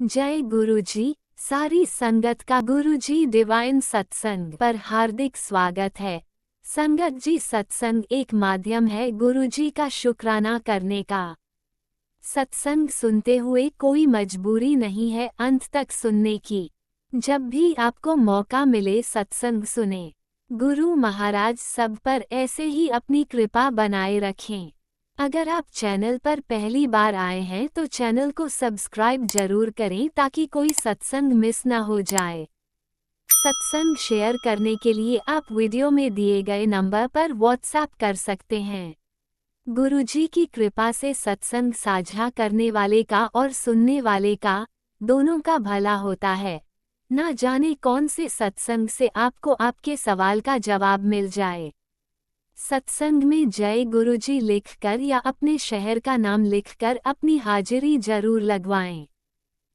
जय गुरुजी। सारी संगत का गुरुजी डिवाइन सत्संग पर हार्दिक स्वागत है। संगत जी, सत्संग एक माध्यम है गुरुजी का शुक्राना करने का। सत्संग सुनते हुए कोई मजबूरी नहीं है अंत तक सुनने की। जब भी आपको मौका मिले सत्संग सुने। गुरु महाराज सब पर ऐसे ही अपनी कृपा बनाए रखें। अगर आप चैनल पर पहली बार आए हैं तो चैनल को सब्सक्राइब जरूर करें ताकि कोई सत्संग मिस ना हो जाए। सत्संग शेयर करने के लिए आप वीडियो में दिए गए नंबर पर व्हाट्सएप कर सकते हैं। गुरुजी की कृपा से सत्संग साझा करने वाले का और सुनने वाले का दोनों का भला होता है। ना जाने कौन से सत्संग से आपको आपके सवाल का जवाब मिल जाए। सत्संग में जय गुरुजी लिखकर या अपने शहर का नाम लिखकर अपनी हाजिरी जरूर लगवाएं।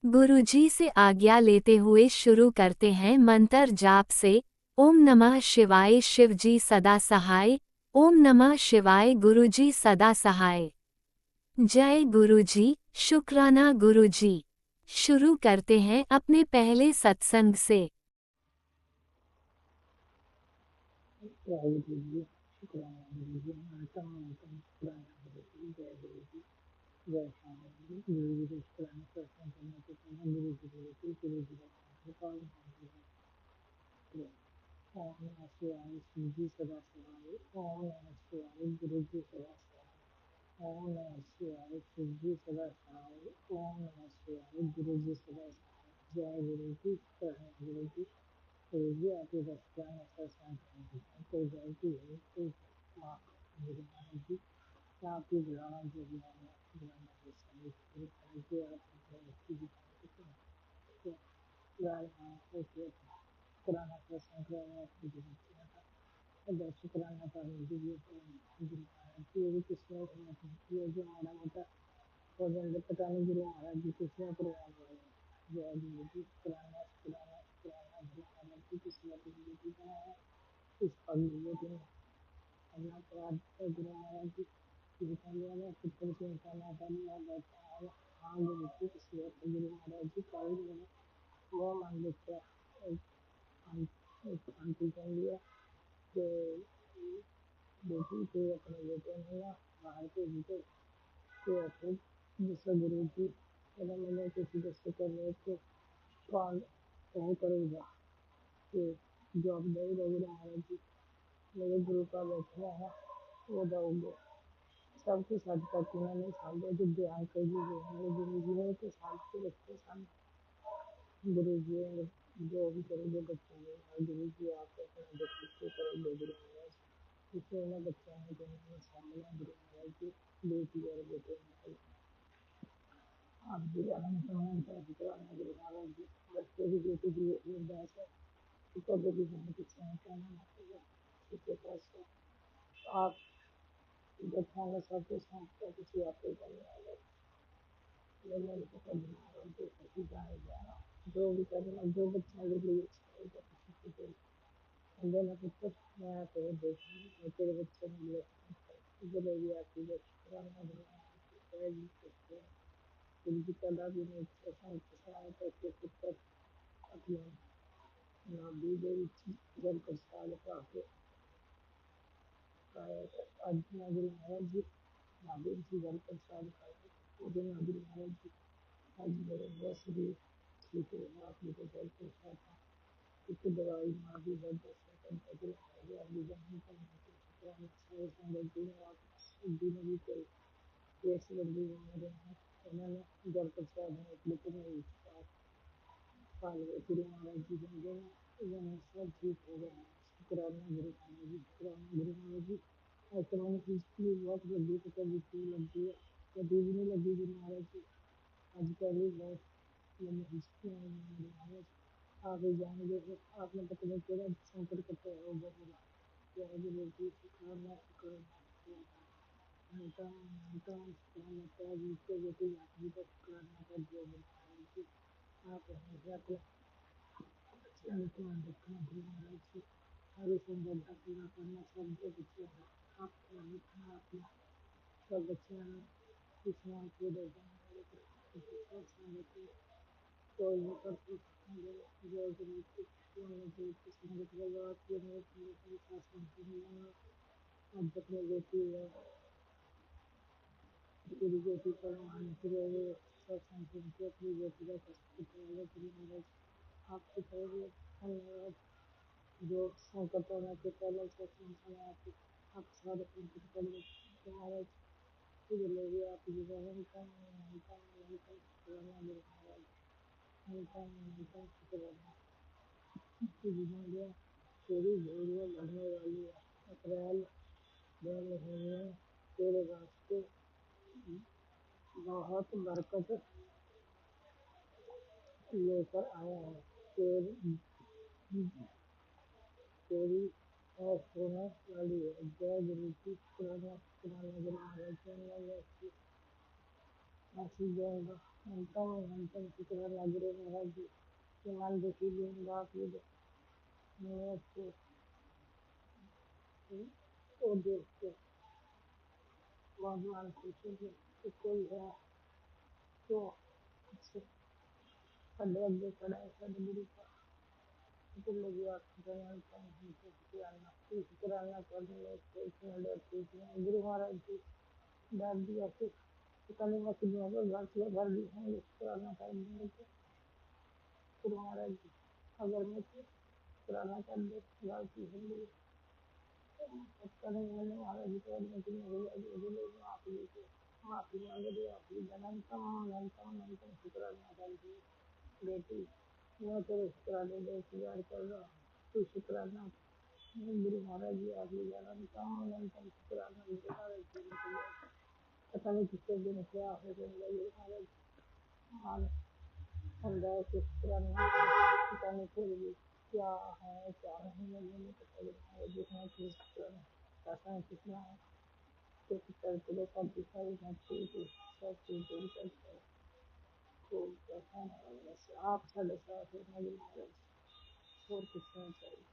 गुरुजी से आज्ञा लेते हुए शुरू करते हैं मंत्र जाप से। ओम नमः शिवाय शिवजी सदा सहाय। ओम नमः शिवाय गुरुजी सदा सहाय। जय गुरुजी, शुक्राना गुरुजी। शुरू करते हैं अपने पहले सत्संग से। वाहिगुरु जी, शुक्राना गुरु जी, वणकम वणकम, शुक्राना गुरु जी, जय गुरु जी, जय स्वामी जी। गुरु जी को शुक्राना प्रश्न करने के पहले गुरु जी को गुरु जी का कृपाल ओम नमः शिवाय शिव जी सदा सहाय। ओम नमः शिवाय गुरु जी सदा सहाय। ओम नमः शिवाय शिव जी सदा सहाय। ओम नमः शिवाय गुरु जी सदा सहाय। जय गुरु जी, शुक्राना गुरु जी। गुरु जी आपके दर्शन ऐसा शांति कोई गलती है कोई माफ गुरु महाराज जी, आपकी बुलाना जो बुलाना बुलाना है सभी गुरु महाराज जी, आप अच्छी दिखाई लाल हाँ ओके पुराना प्रश्न कराया आपकी गुरु किया था। अगर शुक्राना का मुझे ये गुरु महाराज जी, ये भी किसने ये जो हमारा होता और जल्द पता नहीं गुरु महाराज जी किसने करवाया है। जय गुरु जी, शुक्राना शुक्राना शुक्राना गुरु महाराज जी, किसने गुरु जी बनाया इस पगली में अपना अपराध गुरु महाराज जी जिताने वाला पुत्र के इंसान आसानी और बैठा है। हाँ गुरु जी, किसने गुरु महाराज जी काल में वो मान लेता शांति कर लिया कि बेटी के अपने बेटे ने या बाहर के बेटे के अपने जिससे गुरु जी मैंने किसी दस्ते करने के काल नहीं करेगा कि जॉब नहीं रहेगी महाराज जी, मेरे गुरु का बैठना है वो दोगे सबके साथ करके मैंने साल जो ध्यान कर दी मेरे गुरु जी ने तो साल के बच्चे सामने गुरु जी ने जो भी करोगे बच्चों में और गुरु जी आप अपना बच्चे करोगे गुरु महाराज इससे उन्हें बच्चों ने जो मैंने सामने गुरु महाराज जी बेटी और बेटे आप जी अनंत अनंत शुक्राना गुरु महाराज जी। बच्चे की बेटी की अरदास है कि कभी भी हमें कुछ नहीं कहना ना पड़ेगा उसके पास आप बच्चा में सबके साथ का किसी आपको करने वाले लेने को करने वाले जो सभी जाने जाना जो भी करना जो बच्चा के लिए अच्छा होगा किसी को अंदर ना पुत्र मैं तेरे देखूंगी मैं तेरे बच्चे में ले जलेबी आपकी जो शुक्राना जय जी करते हैं जिनकी कला भी नहीं पसंद पसंद करके पुत्र अपने ना दी गई जल प्रसाद पाके अर्जुन गुरु महाराज जी नागेश जी जल प्रसाद खाए दिन गुरु महाराज जी आज मेरे बस भी ठीक है आप मुझे जल प्रसाद एक दवाई माँ भी जल प्रसाद करता गुरु महाराज जी अभी जन्म करने के शुक्राना सारे संगत जी ने आप दिन भी कोई केस बंदी मेरे उन्होंने जल प्रसाद में एक लेकिन पाल गुरु महाराज जी बन गए सब ठीक हो गया शुक्राना गुरु महाराज जी शुक्राना गुरु महाराज जी। ऐसे मैंने हिस्ट्री बहुत लगी तो कभी क्यों लगती है कभी भी नहीं लगी गुरु महाराज जी। आज पहली बहुत मैंने हिस्ट्री में गुरु महाराज आप ही जाएंगे फिर आपने पता नहीं केवल संकट करते हो बोलेगा क्या गुरु जी शुक्राना शुक्राना शुक्राना मानता हूँ शुक्राना क्या जीते बेटी आखिरी तक शुक्राना कर दिया गुरु महाराज जी। आप हमेशा अपना ध्यान रखना गुरु महाराज जी। सारी संबंध पूरा करना सब जो बच्चे हैं आपको लिखना अपना सब बच्चे हैं कृष्णा के दर्शन कोई भी करती जो गरीब मजदूर की संगत लगाती है मेरे को शासन की मिलाना अब तक में देती है तेरी बेटी को मान फिरे हुए शासन की अपनी बेटी का कष्ट वाले के महाराज आपकी तरह धन्यवाद जो संकटों में के पहले से समय आप सारे संकट कर लेते महाराज तुझे लोग आप जीवन का महाराज बीमारियाँ तेरी भीड़ में बढ़ने वाली है अप्रैल दो महीने तेरे वास्ते बहुत बरकत लेकर आया है तेरी ऐश होने वाली है जय गुरु की पुराना पुराना गुरु महाराज की ऐसी जय अंतम अंतम शुक्राना गुरु महाराज जी के मान देखी बात वो देख के भगवान पूछेंगे कि कोई है तो खड़े खड़ा है सदगुरु का तो लोग शुक्राना करने गुरु महाराज जी डाल दिया फिर कल मछलियों को गलतियाँ भर दी होंगे शुक्राना कर देंगे तो गुरु महाराज जी अगर मैं शुक्राना कर दे गलती होंगी करेंगे मैंने महाराज जी को माफी मांग दी आपकी अनंतम शुक्राना कर दी बेटी मैं तेरे शुक्राने में इंतजार कर रहा हूँ तू शुक्राना गुरु महाराज जी आपकी अनंतम शुक्राना गुरु महाराज जी पता नहीं कितने दिन क्या हो गया गुरु महाराज अंदर से शुक्राना पता नहीं फिर भी क्या है क्या नहीं मुझे पता गुरु महाराज जी हाँ फिर शुक्राना ऐसा कितना है तो करते सब दिखाई जाती है सब चीज दूर करते हैं तो ऐसा बस आप साढ़े साथ हैं गुरु महाराज और कुछ नहीं चाहिए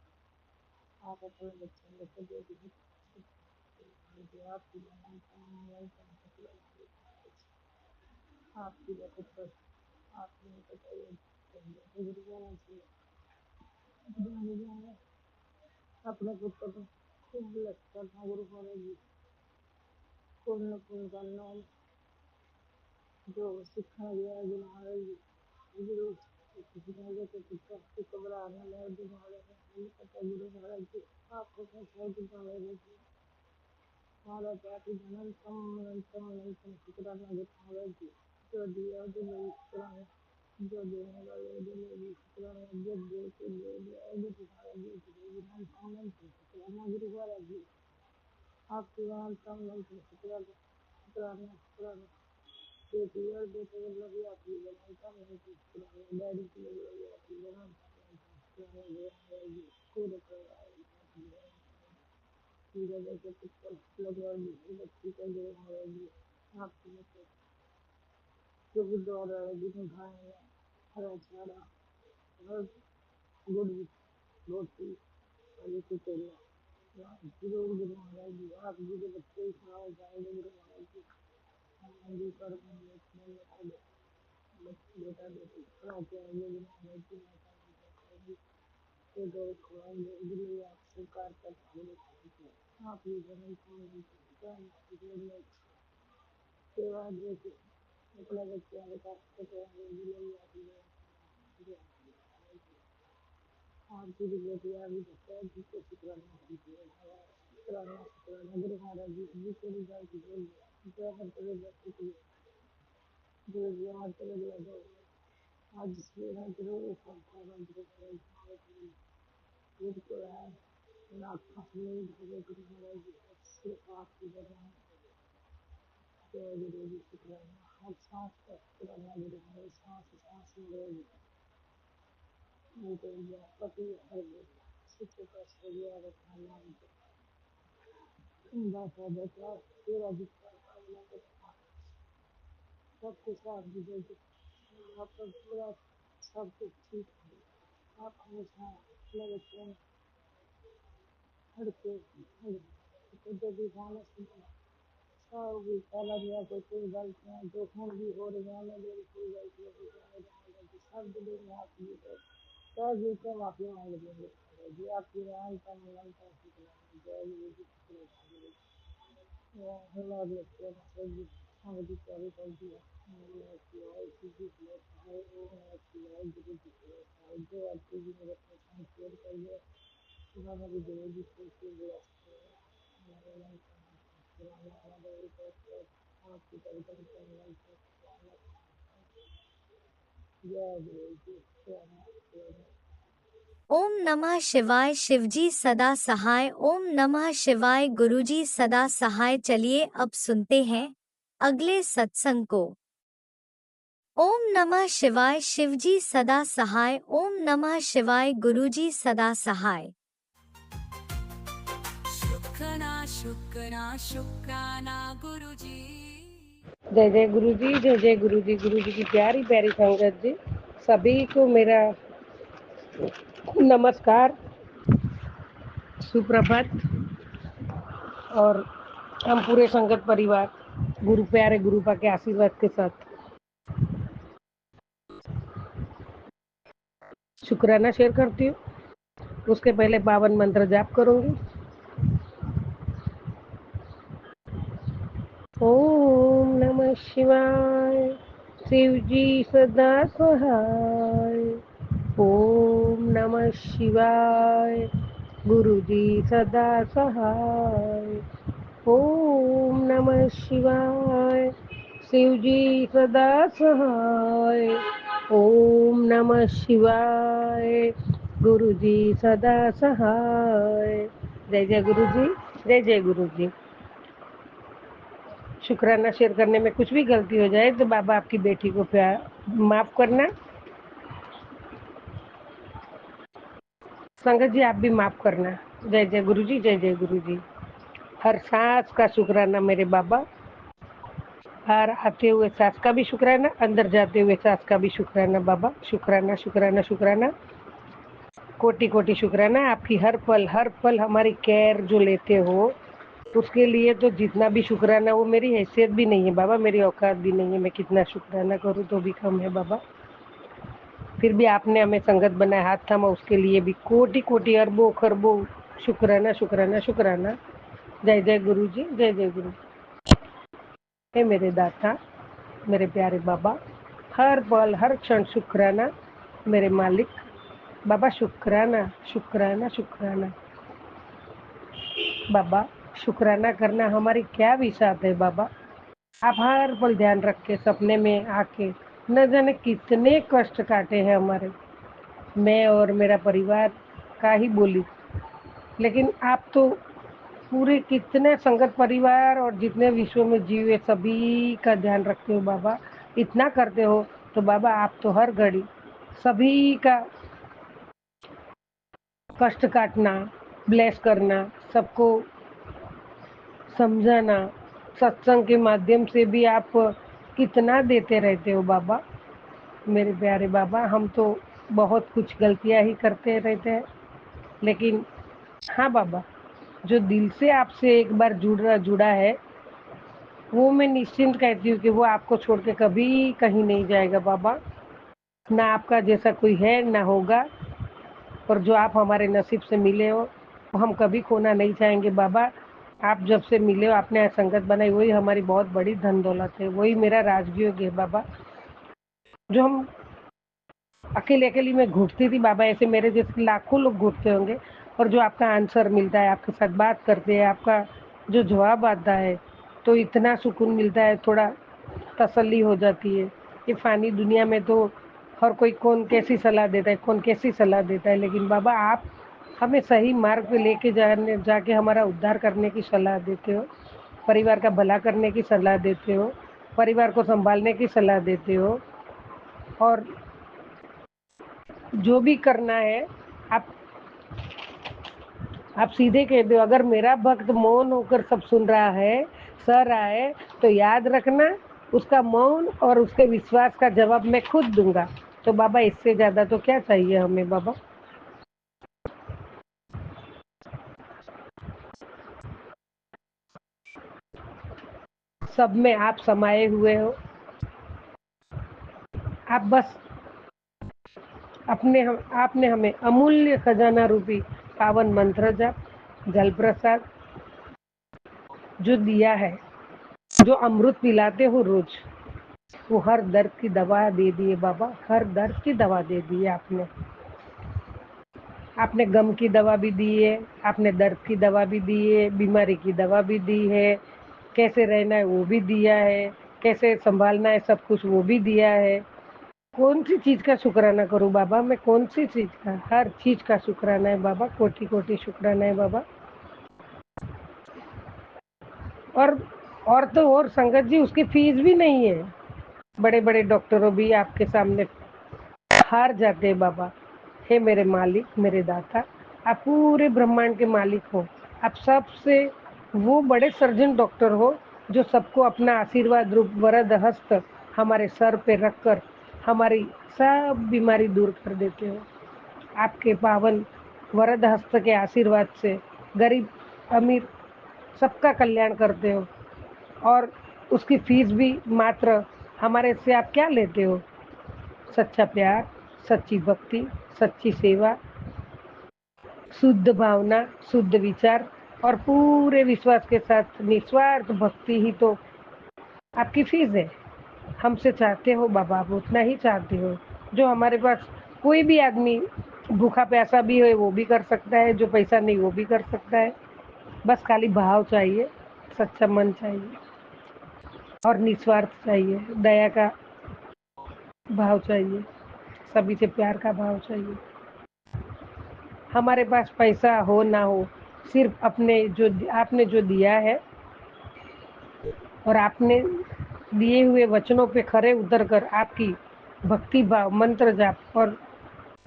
आप अपने बच्चों को दे दीजिए आपकी आपकी बचत पर आपने बताइए अपने पुत्र को खूब ब्लेस करना गुरु महाराज जी पूर्ण पूर्ण करना जो सिखा गया है गुरु महाराज जी गुरु किसी ने तो पुत्र को घबराना लगा गुरु महाराज जी पता गुरु महाराज जी आपको कैसा गुरु महाराज जी हमारा जाति अनंतम शुक्राना गुरु महाराज जी जो दिया जो नहीं शुक्राना जो देने वाले जो नहीं शुक्राना जो दे के ले गया गुरु महाराज जी अनंतम शुक्राना गुरु महाराज जी आपकी अनंतम शुक्राना शुक्राना शुक्राना बेटी और बेटे के लिए भी आपकी अनंतम शुक्राना डैडी के लिए भी आपकी अनंतम शुक्राना गुरु महाराज जी पूरे परिवार जगह के पुस्तक लगवा दी बच्ची का गुरु महाराज जी आपकी जो गुरुद्वारा है जिसमें खाए हरा चारा और गुड़ रोटी और ये तेला जरूर गुरु महाराज जी आप जी के बच्चे खाओ जाएंगे गुरु महाराज जी मंदिर पर बेटा बेटी खड़ा जाएंगे गुरु महाराज जी तो दो खुआएंगे इसलिए आप स्वीकार कर पाएंगे आप ये जन्म खाएंगे सेवा देके अपने बच्चों के पास आपकी बेटियां भी बच्चा जिसको शुक्राना शुक्राना शुक्राना गुरु महाराज जी जिसको भी जाए की बोलिए जो करते हुए जो भी हमारे लिए दो आज सवेरा जरूर संस्था मंदिर को है लाख नहीं भगे गुरु महाराज जी सिर्फ आपकी जगह जय गुरु जी शुक्राना हर सांस का शुक्राना गुरु महाराज सांस सांस में पति हर शिक्षक का सहयोग रखना नाम बाबा बेटा तेरा विश्वास कामना करता सब कुछ आप दीजिए आपका पूरा सब कुछ ठीक है आप हमेशा अपने बच्चों हर के जब भी गाना सुनते सब भी पहला दिया कोई गलतियाँ जो खून भी हो रही है मेरी कोई गलतियाँ हर दिल में हाथ लेकर सौ जी को माफी मांग लेंगे जी। आपकी राम का मन का शुक्राना। जय गुरु जी, शुक्राना गुरु जी। धन्यवाद लगते हैं मतलब जी। हाँ जी, प्यारी कर दिया। ओम नमः शिवाय, शिव जी की सहाय। ओम नमः शिवाय, गुरु जी की सहाय। जो आपके जी मेरे अपने काम शेयर कर दिया, सुबह मेरी गुरु जी को शुभ हमारे मन का पुराना हमारे आपकी परिकर करना जय गुरु जी। ओम नमः शिवाय, शिवजी सदा सहाय। ओम नमः शिवाय, गुरुजी सदा सहाय। चलिए अब सुनते हैं अगले सत्संग को। ओम नमः शिवाय, शिवजी सदा सहाय। ओम नमः शिवाय, गुरुजी सदा सहाय। शुक्राना शुक्राना शुक्राना गुरुजी। जय जय गुरु जी, जय जय गुरु जी। गुरु जी की प्यारी प्यारी संगत जी, सभी को मेरा नमस्कार, सुप्रभात। और हम पूरे संगत परिवार गुरु प्यारे गुरुपा के आशीर्वाद के साथ शुक्राना शेयर करती हूँ। उसके पहले 52 मंत्र जाप करूंगी। ओम नमः शिवाय, शिव जी सदा सहाय। ओम नमः शिवाय, गुरु जी सदा सहाय। ओम नमः शिवाय, शिव जी सदा सहाय। ओम नमः शिवाय, गुरु जी सदा सहाय। जय जय गुरु जी, जय जय गुरु जी। शुक्राना शेयर करने में कुछ भी गलती हो जाए तो बाबा आपकी बेटी को प्यार माफ करना। संगत जी आप भी माफ करना। जय जय गुरु जी, जय जय गुरु जी। हर सांस का शुक्राना मेरे बाबा। बाहर आते हुए सांस का भी शुक्राना, अंदर जाते हुए सांस का भी शुक्राना बाबा। शुक्राना शुक्राना शुक्राना, कोटि कोटि शुक्राना। आपकी हर पल हमारी केयर जो लेते हो उसके लिए तो जितना भी शुक्राना वो मेरी हैसियत भी नहीं है बाबा, मेरी औकात भी नहीं है। मैं कितना शुक्राना करूँ तो भी कम है बाबा। फिर भी आपने हमें संगत बनाया, हाथ थामा, उसके लिए भी कोटि कोटि अरबों खरबों शुक्राना शुक्राना शुक्राना। जय जय गुरु जी, जय जय गुरु। हे मेरे दाता, मेरे प्यारे बाबा, हर पल हर क्षण शुक्राना मेरे मालिक बाबा। शुक्राना शुक्राना शुक्राना बाबा। शुक्राना करना हमारी क्या विसात है बाबा। आप हर पल ध्यान रख के सपने में आके न जाने कितने कष्ट काटे हैं हमारे, मैं और मेरा परिवार का ही बोली। लेकिन आप तो पूरे कितने संगत परिवार और जितने विश्व में जीव है सभी का ध्यान रखते हो बाबा। इतना करते हो तो बाबा आप तो हर घड़ी सभी का कष्ट काटना, ब्लेस करना, सबको समझाना, सत्संग के माध्यम से भी आप कितना देते रहते हो बाबा। मेरे प्यारे बाबा, हम तो बहुत कुछ गलतियां ही करते रहते हैं, लेकिन हाँ बाबा, जो दिल से आपसे एक बार जुड़ा है वो मैं निश्चिंत कहती हूँ कि वो आपको छोड़ के कभी कहीं नहीं जाएगा बाबा। ना आपका जैसा कोई है ना होगा, और जो आप हमारे नसीब से मिले हो वो हम कभी खोना नहीं चाहेंगे बाबा। आप जब से मिले हो, आपने संगत बनाई, वही हमारी बहुत बड़ी धन दौलत है, वही मेरा राजयोग है बाबा। जो हम अकेले अकेली में घुटती थी बाबा, ऐसे मेरे जैसे लाखों लोग घुटते होंगे, और जो आपका आंसर मिलता है, आपके साथ बात करते हैं, आपका जो जवाब आता है तो इतना सुकून मिलता है, थोड़ा तसल्ली हो जाती है। ये फ़ानी दुनिया में तो हर कोई कौन कैसी सलाह देता है, कौन कैसी सलाह देता है, लेकिन बाबा आप हमें सही मार्ग पे लेके जाके हमारा उद्धार करने की सलाह देते हो, परिवार का भला करने की सलाह देते हो, परिवार को संभालने की सलाह देते हो। और जो भी करना है आप आप सीधे कह दो। अगर मेरा भक्त मौन होकर सब सुन रहा है, सह रहा है, तो याद रखना उसका मौन और उसके विश्वास का जवाब मैं खुद दूंगा। तो बाबा इससे ज़्यादा तो क्या चाहिए हमें बाबा। सब में आप समाये हुए हो। आप बस आपने हमें अमूल्य खजाना रूपी पावन मंत्र जाप, जल प्रसाद जो दिया है, जो अमृत पिलाते हो रोज, वो हर दर्द की दवा दे दिए बाबा, हर दर्द की दवा दे दी है आपने। आपने गम की दवा भी दी है, आपने दर्द की दवा भी दी है, बीमारी की दवा भी दी है, कैसे रहना है वो भी दिया है, कैसे संभालना है सब कुछ वो भी दिया है। कौन सी चीज का शुक्राना करूं बाबा मैं, कौन सी चीज का? हर चीज का शुक्राना है बाबा, कोटि कोटि शुक्राना है बाबा। और तो और संगत जी, उसकी फीस भी नहीं है। बड़े बड़े डॉक्टरों भी आपके सामने हार जाते हैं बाबा। हे मेरे मालिक, मेरे दाता, आप पूरे ब्रह्मांड के मालिक हो। आप सबसे वो बड़े सर्जन डॉक्टर हो जो सबको अपना आशीर्वाद रूप वरद हस्त हमारे सर पे रखकर हमारी सब बीमारी दूर कर देते हो। आपके पावन वरद हस्त के आशीर्वाद से गरीब अमीर सबका कल्याण करते हो। और उसकी फीस भी मात्र, हमारे से आप क्या लेते हो? सच्चा प्यार, सच्ची भक्ति, सच्ची सेवा, शुद्ध भावना, शुद्ध विचार और पूरे विश्वास के साथ निस्वार्थ भक्ति ही तो आपकी फीस है। हमसे चाहते हो बाबा, आप उतना ही चाहते हो जो हमारे पास कोई भी आदमी भूखा प्यासा भी है वो भी कर सकता है, जो पैसा नहीं वो भी कर सकता है। बस खाली भाव चाहिए, सच्चा मन चाहिए और निस्वार्थ चाहिए, दया का भाव चाहिए, सभी से प्यार का भाव चाहिए। हमारे पास पैसा हो ना हो, सिर्फ आपने जो दिया है और आपने दिए हुए वचनों पे खरे उतरकर आपकी भक्ति भाव, मंत्र जाप और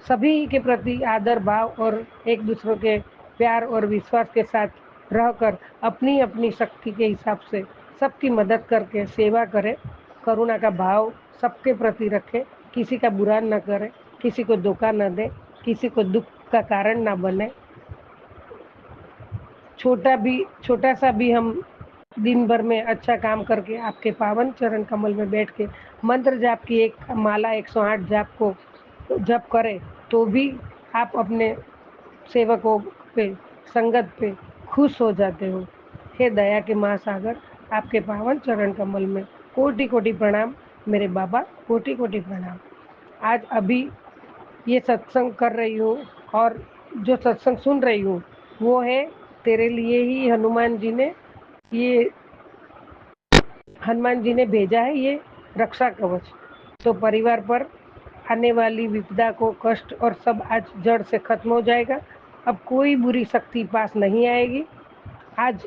सभी के प्रति आदर भाव और एक दूसरे के प्यार और विश्वास के साथ रहकर अपनी अपनी शक्ति के हिसाब से सबकी मदद करके सेवा करें, करुणा का भाव सबके प्रति रखें, किसी का बुरा न करें, किसी को धोखा न दें, किसी को दुख का कारण ना बने। छोटा सा भी हम दिन भर में अच्छा काम करके आपके पावन चरण कमल में बैठ के मंत्र जाप की एक माला 108 जाप को जप करें तो भी आप अपने सेवकों पे, संगत पे खुश हो जाते हो। हे दया के महासागर, आपके पावन चरण कमल में कोटि कोटि प्रणाम मेरे बाबा, कोटि कोटि प्रणाम। आज अभी ये सत्संग कर रही हूँ और जो सत्संग सुन रही हूँ वो है तेरे लिए ही ये हनुमान जी ने भेजा है ये रक्षा कवच। तो परिवार पर आने वाली विपदा को, कष्ट और सब आज जड़ से खत्म हो जाएगा। अब कोई बुरी शक्ति पास नहीं आएगी। आज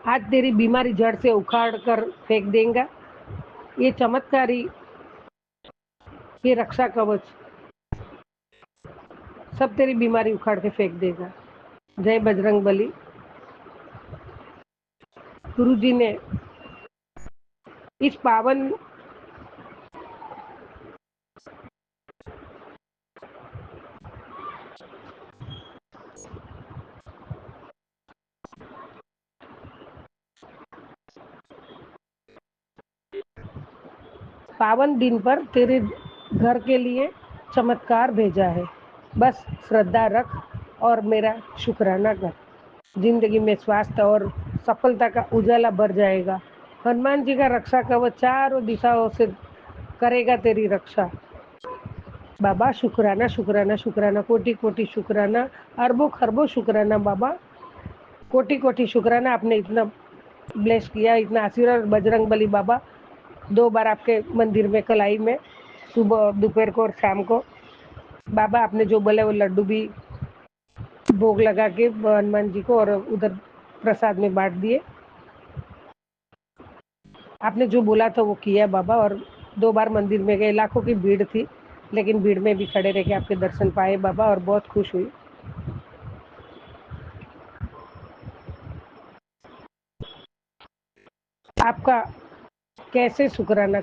आज तेरी बीमारी जड़ से उखाड़ कर फेंक देगा। ये चमत्कारी, ये रक्षा कवच सब तेरी बीमारी उखाड़ के फेंक देगा। जय बजरंग बली। गुरु जी ने इस पावन दिन पर तेरे घर के लिए चमत्कार भेजा है। बस श्रद्धा रख और मेरा शुक्राना कर। जिंदगी में स्वास्थ्य और सफलता का उजाला भर जाएगा। हनुमान जी का रक्षा कवच चारों दिशाओं से करेगा तेरी रक्षा। बाबा शुक्राना, शुक्राना, शुक्राना, कोटि कोटि शुक्राना, अरबों खरबों शुक्राना बाबा, कोटि कोटि शुक्राना। आपने इतना ब्लेस किया, इतना आशीर्वाद। बजरंग बली बाबा 2 बार आपके मंदिर में कलाई में, सुबह, दोपहर को और शाम को बाबा आपने जो बोले वो लड्डू भी भोग लगा के हनुमान जी को और उधर प्रसाद में बांट दिए। आपने जो बोला था वो किया बाबा। और 2 बार मंदिर में गए, लाखों की भीड़ थी लेकिन भीड़ में भी खड़े रह के आपके दर्शन पाए बाबा और बहुत खुश हुई। आपका कैसे शुक्राना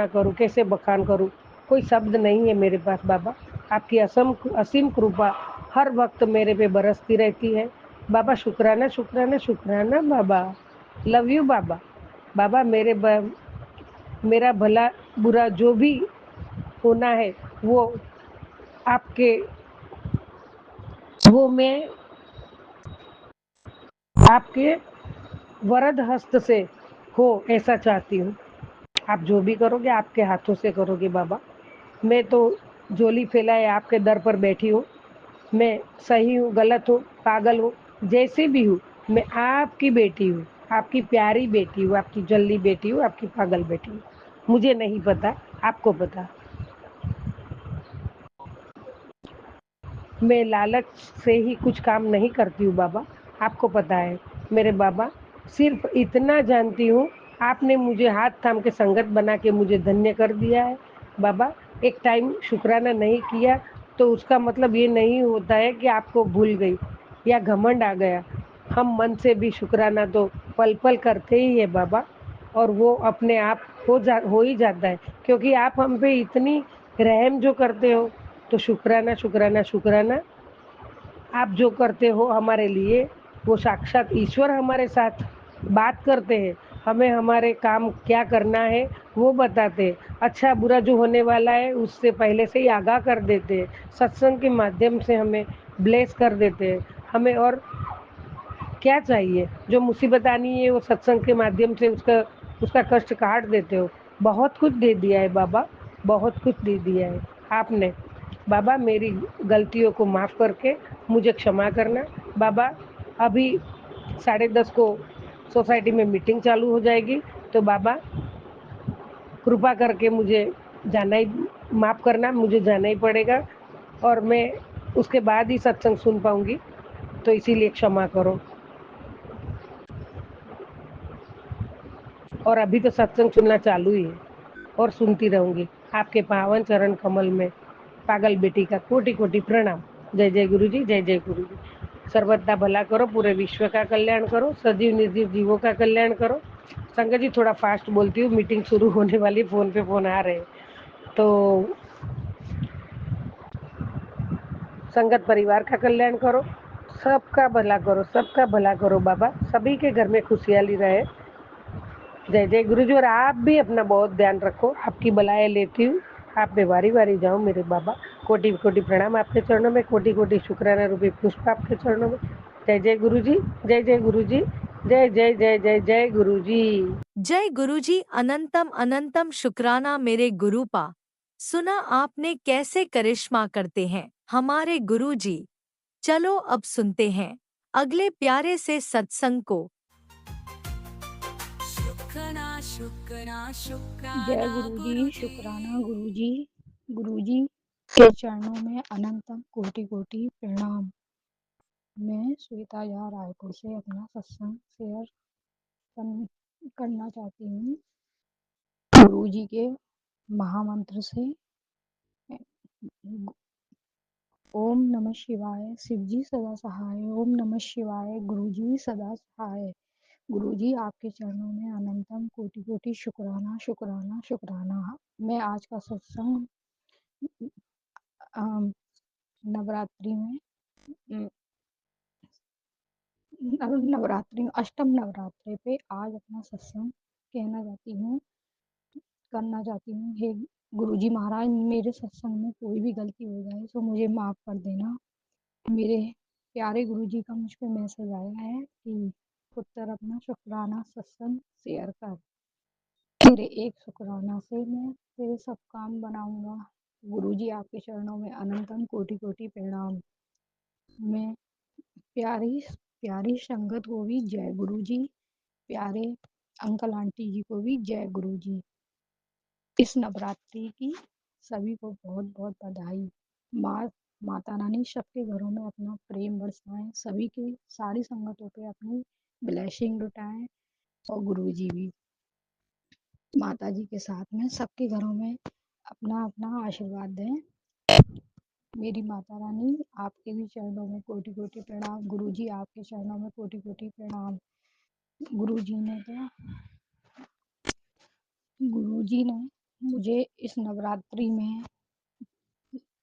करूं, कैसे बखान करूं, कोई शब्द नहीं है मेरे पास बाबा। आपकी असीम कृपा हर वक्त मेरे पे बरसती रहती है बाबा। शुक्राना, शुक्राना, शुक्राना बाबा। लव यू बाबा। बाबा मेरा भला बुरा जो भी होना है वो आपके वो मैं आपके वरद हस्त से हो ऐसा चाहती हूँ। आप जो भी करोगे आपके हाथों से करोगे बाबा। मैं तो झोली फैलाए आपके दर पर बैठी हूँ। मैं सही हूँ, गलत हूँ, पागल हूँ, जैसे भी हूँ, मैं आपकी बेटी हूँ, आपकी प्यारी बेटी हूँ, आपकी जल्दी बेटी हूँ, आपकी पागल बेटी हूँ। मुझे नहीं पता, आपको पता। मैं लालच से ही कुछ काम नहीं करती हूँ बाबा, आपको पता है मेरे बाबा। सिर्फ इतना जानती हूँ, आपने मुझे हाथ थाम के संगत बना के मुझे धन्य कर दिया है बाबा। एक टाइम शुक्राना नहीं किया तो उसका मतलब ये नहीं होता है कि आपको भूल गई या घमंड आ गया। हम मन से भी शुक्राना तो पल पल करते ही है बाबा, और वो अपने आप हो ही जाता है, क्योंकि आप हम पे इतनी रहम जो करते हो। तो शुक्राना शुक्राना शुक्राना। आप जो करते हो हमारे लिए, वो साक्षात ईश्वर हमारे साथ बात करते हैं। हमें हमारे काम क्या करना है वो बताते हैं। अच्छा बुरा जो होने वाला है उससे पहले से ही आगाह कर देते हैं। सत्संग के माध्यम से हमें ब्लेस कर देते हैं। हमें और क्या चाहिए? जो मुसीबत आनी है वो सत्संग के माध्यम से उसका उसका कष्ट काट देते हो। बहुत कुछ दे दिया है बाबा, बहुत कुछ दे दिया है आपने। बाबा मेरी गलतियों को माफ़ करके मुझे क्षमा करना। बाबा अभी 10:30 को सोसाइटी में मीटिंग चालू हो जाएगी, तो बाबा कृपा करके मुझे जाना ही, माफ़ करना, मुझे जाना ही पड़ेगा और मैं उसके बाद ही सत्संग सुन पाऊँगी, तो इसीलिए क्षमा करो। और अभी तो सत्संग सुनना चालू ही है और सुनती रहूंगी। आपके पावन चरण कमल में पागल बेटी का कोटि कोटि प्रणाम। जय जय गुरु जी, जय जय गुरु जी। सर्वदा भला करो, पूरे विश्व का कल्याण करो, सजीव निर्जीव जीवों का कल्याण करो। संगत जी थोड़ा फास्ट बोलती हूँ, मीटिंग शुरू होने वाली, फोन पे फोन आ रहे हैं। तो संगत परिवार का कल्याण करो, सबका भला करो, सबका भला करो बाबा। सभी के घर में खुशहाली रहे। जय जय गुरु जी। और आप भी अपना बहुत ध्यान रखो, आपकी बलाएं लेती हूँ। आप पे बारी बारी जाओ मेरे बाबा। कोटि कोटि प्रणाम आपके चरणों में, कोटि कोटि शुक्राना रूपी पुष्प आपके चरणों में। जय जय गुरु जी, जय जय गुरु जी, जय जय जय जय जय गुरु जी। जय गुरुजी। अनंतम अनंतम शुक्राना मेरे गुरुपा। सुना आपने कैसे करिश्मा करते हैं हमारे गुरुजी। चलो अब सुनते हैं अगले प्यारे से सत्संग को। शुक्राना शुक्राना जय शुक्राना गुरु जी, गुरुजी। शुक्राना गुरु जी के चरणों में अनंतम कोटि कोटि प्रणाम। मैं श्वेता झा रायपुर से अपना सत्संग शेयर करना चाहती हूँ। गुरु जी के महामंत्र से ओम नमः शिवाय, शिव जी सदा सहाय। ओम नमः शिवाय, गुरु जी सदा सहाय। गुरु जी आपके चरणों में अनंतम कोटि कोटि शुक्राना शुक्राना शुक्राना। मैं आज का सत्संग अम, नवरात्रि में नवरात्रि अष्टम नवरात्रि पे आज अपना सत्संग करना चाहती हूँ। हे गुरुजी महाराज, मेरे सत्संग में कोई भी गलती हो जाए तो मुझे माफ़ कर देना। मेरे प्यारे गुरुजी का मुझ पे मैसेज आया है कि पुत्र अपना शुक्राना सत्संग शेयर कर। तेरे एक शुक्राना से मैं तेरे सब काम बनाऊंगा। गुरुजी आपके चरणों में अनंतम कोटि कोटि प्रणाम। मैं प्यारी प्यारी संगत को भी जय गुरुजी। प्यारे अंकल आंटी जी को भी जय गुरुजी। इस नवरात्रि की सभी को बहुत बहुत बधाई। माँ माता रानी सबके घरों में अपना प्रेम बरसाएं, सभी की सारी संगतों पे अपनी ब्लेसिंग लुटाएं और गुरुजी भी माता जी के साथ में सबके घरों में अपना अपना आशीर्वाद दें। मेरी माता रानी आपके भी चरणों में कोटि कोटि प्रणाम। गुरुजी आपके चरणों में कोटि कोटि प्रणाम। गुरुजी ने तो गुरुजी ने मुझे इस नवरात्रि में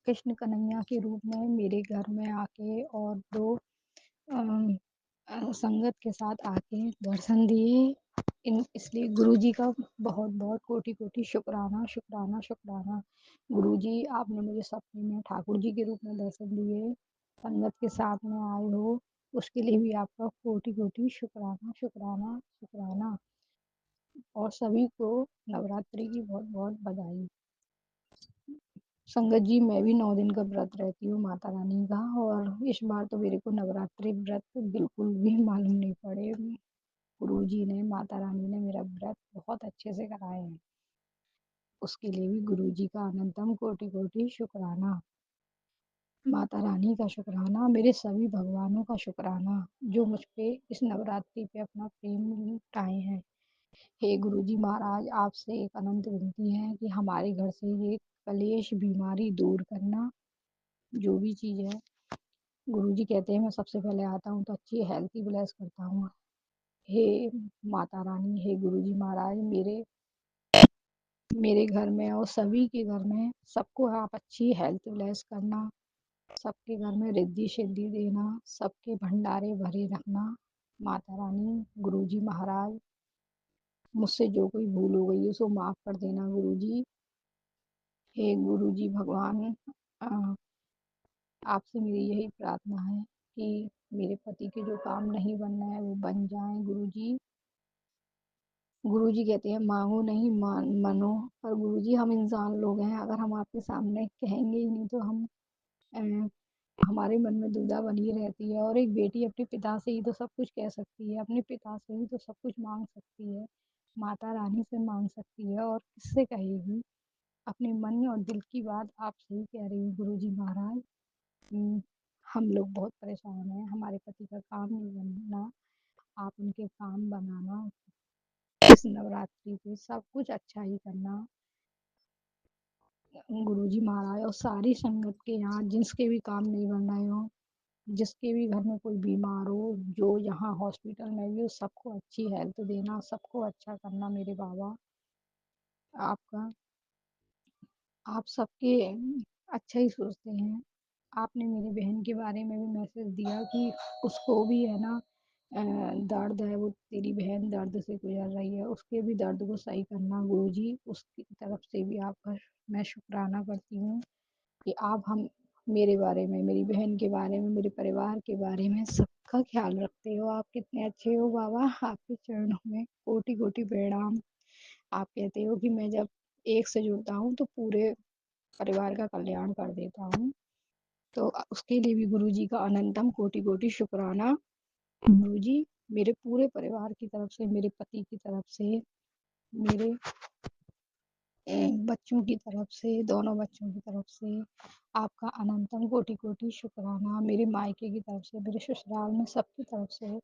कृष्ण कन्हैया के रूप में मेरे घर में आके और दो संगत के साथ आके दर्शन दिए। इसलिए गुरुजी का बहुत बहुत कोटि कोटि शुक्राना शुक्राना शुक्राना। गुरुजी आपने मुझे सपने में ठाकुर जी के रूप में दर्शन दिए, संगत के साथ में आए हो, उसके लिए भी आपका कोटि कोटि शुक्राना शुक्राना शुक्राना। और सभी को नवरात्रि की बहुत बहुत बधाई। संगत जी, मैं भी 9 दिन का व्रत रहती हूँ माता रानी का, और इस बार तो मेरे को नवरात्रि व्रत बिल्कुल भी मालूम नहीं पड़े। गुरुजी ने, माता रानी ने मेरा व्रत बहुत अच्छे से कराए हैं। उसके लिए भी गुरुजी का अनंतम कोटि कोटि शुक्राना। माता रानी का शुक्राना, मेरे सभी भगवानों का शुक्राना, जो मुझ पे इस नवरात्रि पे अपना प्रेम लुटाए हैं। हे गुरुजी महाराज, आपसे एक अनंत विनती है कि हमारे घर से ये कलेश बीमारी दूर करना, जो भी चीज़ है। गुरुजी कहते हैं मैं सबसे पहले आता हूँ तो अच्छी हेल्थ ही ब्लेस करता हूँ। हे माता रानी, हे गुरुजी महाराज, मेरे घर में और सभी के घर में सबको आप अच्छी हेल्थ ब्लेस करना, सबके घर में रिद्धि सिद्धि देना, सबके भंडारे भरे रखना। माता रानी, गुरुजी महाराज, मुझसे जो कोई भूल हो गई है उसको माफ कर देना गुरुजी। हे गुरुजी भगवान, अ, आपसे मेरी यही प्रार्थना है कि मेरे पति के जो काम नहीं बनना है वो बन जाए गुरुजी। गुरुजी कहते हैं मांगो नहीं मनो, पर गुरुजी हम इंसान लोग हैं, अगर हम आपके सामने कहेंगे ही नहीं तो हम अ, हमारे मन में दुविधा बनी रहती है। और एक बेटी अपने पिता से ही तो सब कुछ कह सकती है, अपने पिता से ही तो सब कुछ मांग सकती है, माता रानी से मांग सकती है, और किससे कहेगी। अपने मन और दिल की बात आप सही कह रही हैं गुरुजी महाराज। हम्म, हम लोग बहुत परेशान हैं, हमारे पति का काम नहीं बनना, आप उनके काम बनाना, इस नवरात्रि पे सब कुछ अच्छा ही करना गुरुजी महाराज। और सारी संगत के यहाँ जिसके भी काम नहीं बन रहे हो, जिसके भी घर में कोई बीमार हो, जो यहाँ हॉस्पिटल में भी हो, सबको अच्छी हेल्थ देना, सबको अच्छा करना मेरे बाबा। आपका आप सबके अच्छा ही सोचते हैं। आपने मेरी बहन के बारे में भी मैसेज दिया कि उसको भी है ना दर्द है, वो तेरी बहन दर्द से गुजर रही है, उसके भी दर्द को सही करना गुरुजी। उसकी तरफ से भी आपका मैं शुक्राना करती हूँ कि आप हम मेरे बारे में, मेरी बहन के बारे में, मेरे परिवार के बारे में सबका ख्याल रखते हो। आप कितने अच्छे हो बाबा, आपके चरणों में कोटि कोटि प्रणाम। आप कहते हो कि मैं जब एक से जुड़ता हूँ तो पूरे परिवार का कल्याण कर देता हूँ। तो उसके लिए भी गुरुजी का अनंतम कोटि कोटि शुक्राना। गुरुजी, मेरे पूरे परिवार की तरफ से, मेरे पति की तरफ से, मेरे बच्चों की तरफ से, दोनों बच्चों की तरफ से आपका अनंतम कोटि कोटि शुक्राना। मेरे मायके की तरफ से, मेरे ससुराल में सबकी तरफ से,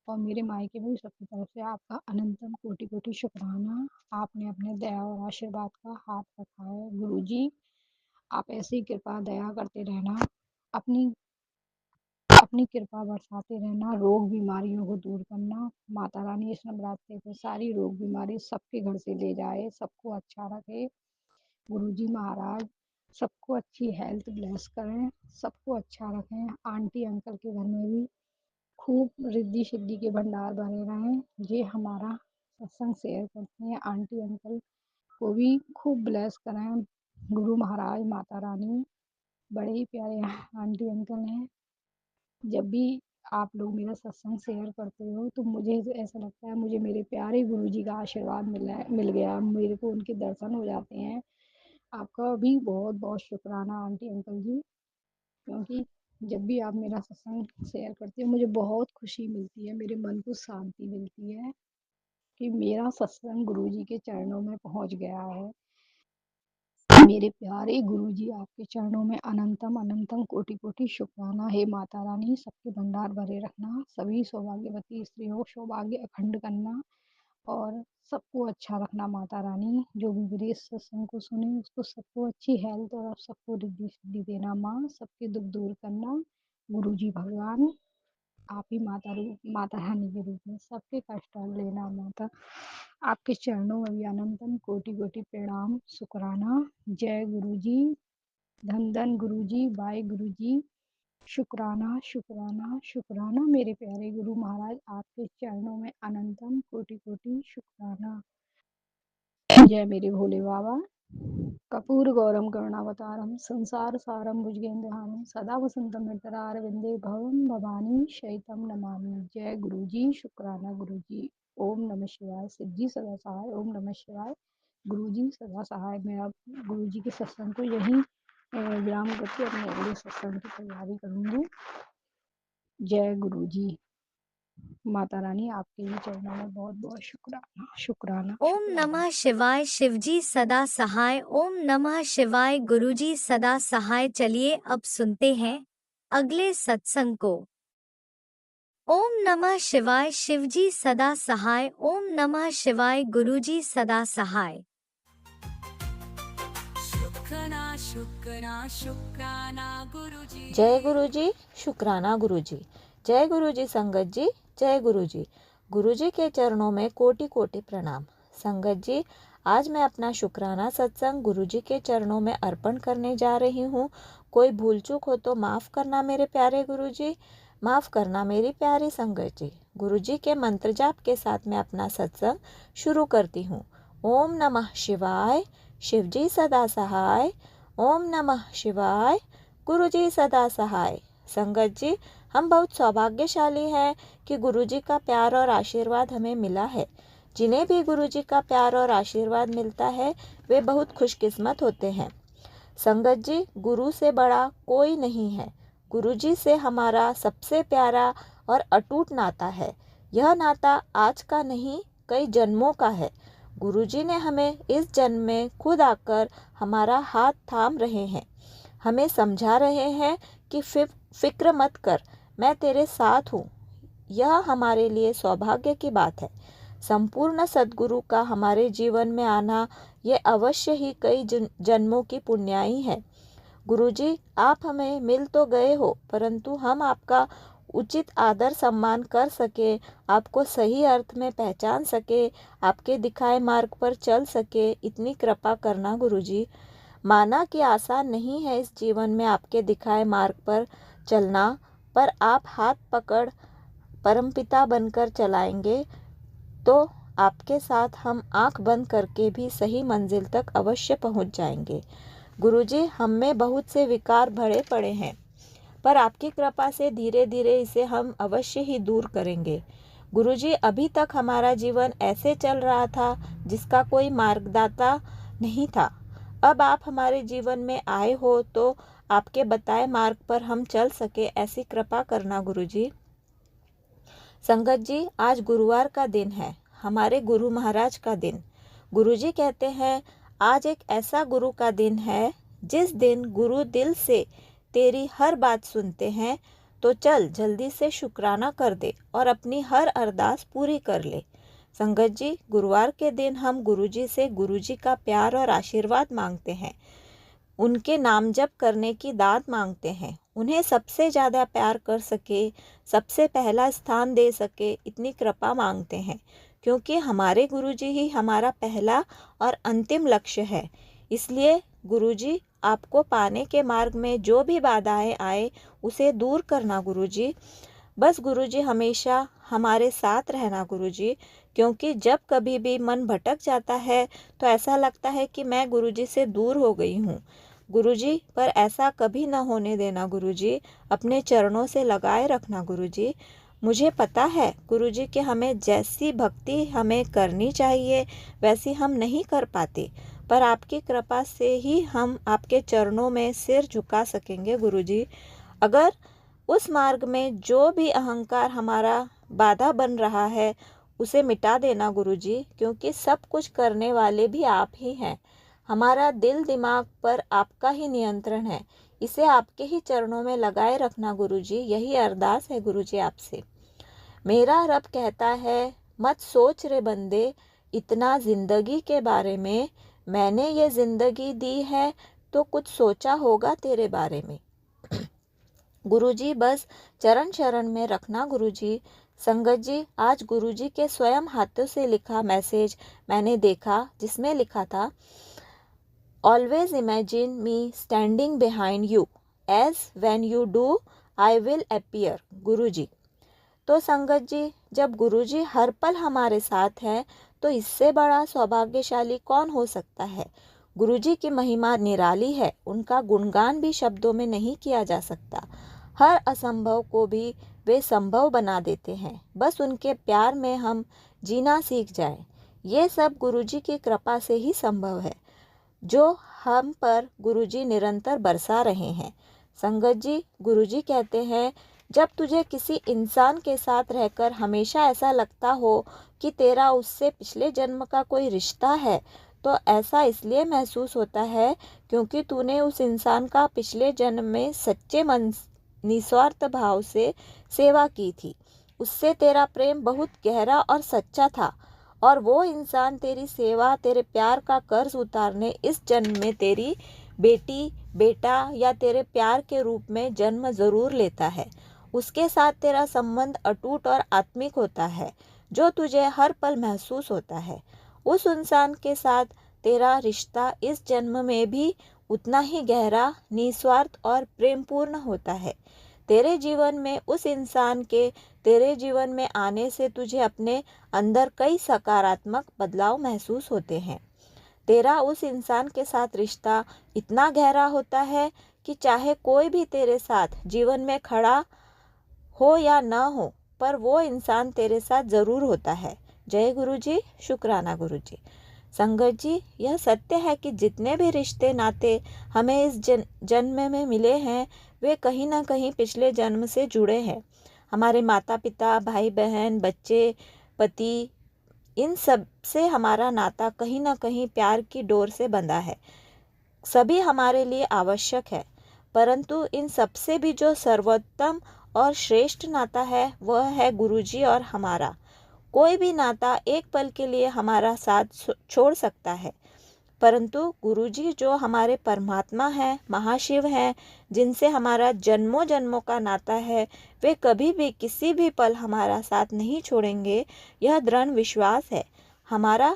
और मेरे मायके में भी सबकी तरफ से आपका अनंतम कोटि कोटि शुक्राना। आपने अपने दया और आशीर्वाद का हाथ रखा है गुरुजी। आप ऐसी ही कृपा दया करते रहना, अपनी अपनी कृपा बरसाते रहना, रोग बीमारियों को दूर करना। माता रानी इस नवरात्रि पे सारी रोग बीमारी सबके घर से ले जाए, सबको अच्छा रखे गुरुजी महाराज। सबको अच्छी हेल्थ ब्लेस करें, सबको अच्छा रखें। आंटी अंकल के घर में भी खूब रिद्धि सिद्धि के भंडार भरे रहें। ये हमारा सत्संग शेयर करते हैं, आंटी अंकल को भी खूब ब्लेस करें गुरु महाराज, माता रानी। बड़े ही प्यारे आंटी अंकल हैं। जब भी आप लोग मेरा सत्संग शेयर करते हो तो मुझे ऐसा लगता है मुझे मेरे प्यारे गुरुजी का आशीर्वाद मिल गया, मेरे को उनके दर्शन हो जाते हैं। आपका भी बहुत बहुत शुक्राना आंटी अंकल जी, क्योंकि जब भी आप मेरा सत्संग शेयर करते हो मुझे बहुत खुशी मिलती है, मेरे मन को शांति मिलती है कि मेरा सत्संग गुरुजी के चरणों में पहुंच गया है। मेरे प्यारे गुरुजी, आपके चरणों में अनंतम अनंतम कोटि कोटि शुक्राना। हे माता रानी, सबके भंडार भरे रखना, सभी सौभाग्यवती स्त्रियों को सौभाग्य अखंड करना, और सबको अच्छा रखना माता रानी। जो भी मेरे इस सत्संग को सुने उसको सबको अच्छी हेल्थ और सबको रिद्धि सिद्धि देना माँ, सबके दुख दूर करना गुरुजी भगवान। आप ही माता रानी के रूप में सबके कष्ट हर लेना माता। आपके चरणों में भी अनंतम कोटि कोटि प्रणाम शुक्राना। जय गुरु जी, धन धन गुरु जी, बाय गुरु जी। शुक्राना शुक्राना शुक्राना मेरे प्यारे गुरु महाराज, आपके चरणों में अनंतम कोटि कोटि शुक्राना। जय मेरे भोले बाबा। कपूर गौरम करुणावतारम संसार सारम भुजगेंद्रहारम सदा वसंतम हृदयार विंदे भवम भवानी शैतम नमामि। जय गुरु जी, शुक्राना गुरु जी। ओम नमः शिवाय। सिद्ध जी सदा सहाय। ओम नमः शिवाय। गुरु जी सदा सहाय। मैं अब गुरु जी के सत्संग को यहीं विराम करके अपने अगले सत्संग की तैयारी करूंगी। जय गुरु जी। माता रानी आपके भी चरणों में बहुत बहुत शुक्राना शुक्राना ओम नमः शिवाय। शिवजी सदा सहाय। ओम नमः शिवाय। गुरुजी सदा सहाय। चलिए अब सुनते हैं अगले सत्संग को। ओम नमः शिवाय। शिवजी सदा सहाय। ओम नमः शिवाय। गुरुजी सदा सहाय। शुक्राना शुक्राना शुक्राना गुरुजी। जय गुरुजी, शुक्राना गुरुजी। जय गुरुजी संगत जी, जय गुरुजी। गुरुजी के चरणों में कोटि कोटि प्रणाम। संगत जी, आज मैं अपना शुक्राना सत्संग गुरुजी के चरणों में अर्पण करने जा रही हूँ। कोई भूल चूक हो तो माफ़ करना मेरे प्यारे गुरुजी, माफ़ करना मेरी प्यारी संगत जी। गुरुजी के मंत्र जाप के साथ मैं अपना सत्संग शुरू करती हूँ। ओम नमः शिवाय। शिवजी सदा सहाय। ओम नमः शिवाय। गुरुजी सदा सहाय। संगत जी, हम बहुत सौभाग्यशाली हैं कि गुरुजी का प्यार और आशीर्वाद हमें मिला है। जिन्हें भी गुरुजी का प्यार और आशीर्वाद मिलता है वे बहुत खुशकिस्मत होते हैं। संगत जी, गुरु से बड़ा कोई नहीं है। गुरुजी से हमारा सबसे प्यारा और अटूट नाता है। यह नाता आज का नहीं, कई जन्मों का है। गुरुजी ने हमें इस जन्म में खुद आकर हमारा हाथ थाम रहे हैं, हमें समझा रहे हैं कि फिक्र मत कर, मैं तेरे साथ हूँ। यह हमारे लिए सौभाग्य की बात है। संपूर्ण सद्गुरु का हमारे जीवन में आना ये अवश्य ही कई जन्मों की पुण्याई है। गुरुजी, आप हमें मिल तो गए हो, परंतु हम आपका उचित आदर सम्मान कर सके, आपको सही अर्थ में पहचान सके, आपके दिखाए मार्ग पर चल सके, इतनी कृपा करना गुरुजी। माना कि आसान नहीं है इस जीवन में आपके दिखाए मार्ग पर चलना, पर आप हाथ पकड़ परमपिता बनकर चलाएंगे तो आपके साथ हम आंख बंद करके भी सही मंजिल तक अवश्य पहुंच जाएंगे। गुरुजी, हम में बहुत से विकार भरे पड़े हैं, पर आपकी कृपा से धीरे धीरे इसे हम अवश्य ही दूर करेंगे। गुरुजी, अभी तक हमारा जीवन ऐसे चल रहा था जिसका कोई मार्गदाता नहीं था। अब आप हमारे जीवन में आए हो तो आपके बताए मार्ग पर हम चल सके, ऐसी कृपा करना गुरुजी। संगत जी, आज गुरुवार का दिन है, हमारे गुरु महाराज का दिन। गुरुजी कहते हैं आज एक ऐसा गुरु का दिन है जिस दिन गुरु दिल से तेरी हर बात सुनते हैं, तो चल जल्दी से शुक्राना कर दे और अपनी हर अरदास पूरी कर ले। संगत जी, गुरुवार के दिन हम गुरुजी से गुरुजी का प्यार और आशीर्वाद मांगते हैं, उनके नाम जप करने की दात मांगते हैं, उन्हें सबसे ज़्यादा प्यार कर सके, सबसे पहला स्थान दे सके, इतनी कृपा मांगते हैं, क्योंकि हमारे गुरुजी ही हमारा पहला और अंतिम लक्ष्य है। इसलिए गुरुजी, आपको पाने के मार्ग में जो भी बाधाएं आए उसे दूर करना गुरुजी। बस गुरुजी हमेशा हमारे साथ रहना गुरुजी, क्योंकि जब कभी भी मन भटक जाता है तो ऐसा लगता है कि मैं गुरुजी से दूर हो गई हूँ। गुरुजी, पर ऐसा कभी न होने देना गुरुजी, अपने चरणों से लगाए रखना गुरुजी। मुझे पता है गुरुजी कि हमें जैसी भक्ति हमें करनी चाहिए वैसी हम नहीं कर पाते, पर आपकी कृपा से ही हम आपके चरणों में सिर झुका सकेंगे गुरुजी। अगर उस मार्ग में जो भी अहंकार हमारा बाधा बन रहा है उसे मिटा देना गुरुजी, क्योंकि सब कुछ करने वाले भी आप ही हैं। हमारा दिल दिमाग पर आपका ही नियंत्रण है, इसे आपके ही चरणों में लगाए रखना गुरुजी, यही अरदास है गुरुजी आपसे। मेरा रब कहता है मत सोच रे बंदे इतना ज़िंदगी के बारे में, मैंने ये ज़िंदगी दी है तो कुछ सोचा होगा तेरे बारे में। गुरुजी, बस चरण शरण में रखना गुरुजी। संगत जी, आज गुरुजी के स्वयं हाथों से लिखा मैसेज मैंने देखा, जिसमें लिखा था always imagine me standing behind you, as when you do I will appear गुरुजी। तो संगत जी, जब गुरुजी हर पल हमारे साथ हैं तो इससे बड़ा सौभाग्यशाली कौन हो सकता है। गुरुजी की महिमा निराली है, उनका गुणगान भी शब्दों में नहीं किया जा सकता। हर असंभव को भी वे संभव बना देते हैं, बस उनके प्यार में हम जीना सीख जाएं। ये सब गुरुजी की कृपा से ही संभव है, जो हम पर गुरुजी निरंतर बरसा रहे हैं। संगत जी, गुरुजी कहते हैं, जब तुझे किसी इंसान के साथ रहकर हमेशा ऐसा लगता हो कि तेरा उससे पिछले जन्म का कोई रिश्ता है, तो ऐसा इसलिए महसूस होता है क्योंकि तूने उस इंसान का पिछले जन्म में सच्चे मन निस्वार्थ भाव से सेवा की थी। उससे तेरा प्रेम बहुत गहरा और सच्चा था, और वो इंसान तेरी सेवा, तेरे प्यार का कर्ज उतारने इस जन्म में तेरी बेटी, बेटा या तेरे प्यार के रूप में जन्म जरूर लेता है। उसके साथ तेरा संबंध अटूट और आत्मिक होता है, जो तुझे हर पल महसूस होता है। उस इंसान के साथ तेरा रिश्ता इस जन्म में भी उतना ही गहरा, निस्वार्थ और प्रेमपूर्ण होता है। तेरे जीवन में उस इंसान के तेरे जीवन में आने से तुझे अपने अंदर कई सकारात्मक बदलाव महसूस होते हैं। तेरा उस इंसान के साथ रिश्ता इतना गहरा होता है कि चाहे कोई भी तेरे साथ जीवन में खड़ा हो या ना हो, पर वो इंसान तेरे साथ ज़रूर होता है। जय गुरु जी, शुक्राना गुरु जी। संगत जी, यह सत्य है कि जितने भी रिश्ते नाते हमें इस जन्म में मिले हैं, वे कहीं ना कहीं पिछले जन्म से जुड़े हैं। हमारे माता पिता, भाई बहन, बच्चे, पति, इन सब से हमारा नाता कहीं ना कहीं प्यार की डोर से बंधा है। सभी हमारे लिए आवश्यक है, परंतु इन सबसे भी जो सर्वोत्तम और श्रेष्ठ नाता है, वह है गुरुजी और हमारा। कोई भी नाता एक पल के लिए हमारा साथ छोड़ सकता है, परंतु गुरुजी जो हमारे परमात्मा हैं, महाशिव हैं, जिनसे हमारा जन्मों जन्मों का नाता है, वे कभी भी किसी भी पल हमारा साथ नहीं छोड़ेंगे। यह दृढ़ विश्वास है हमारा।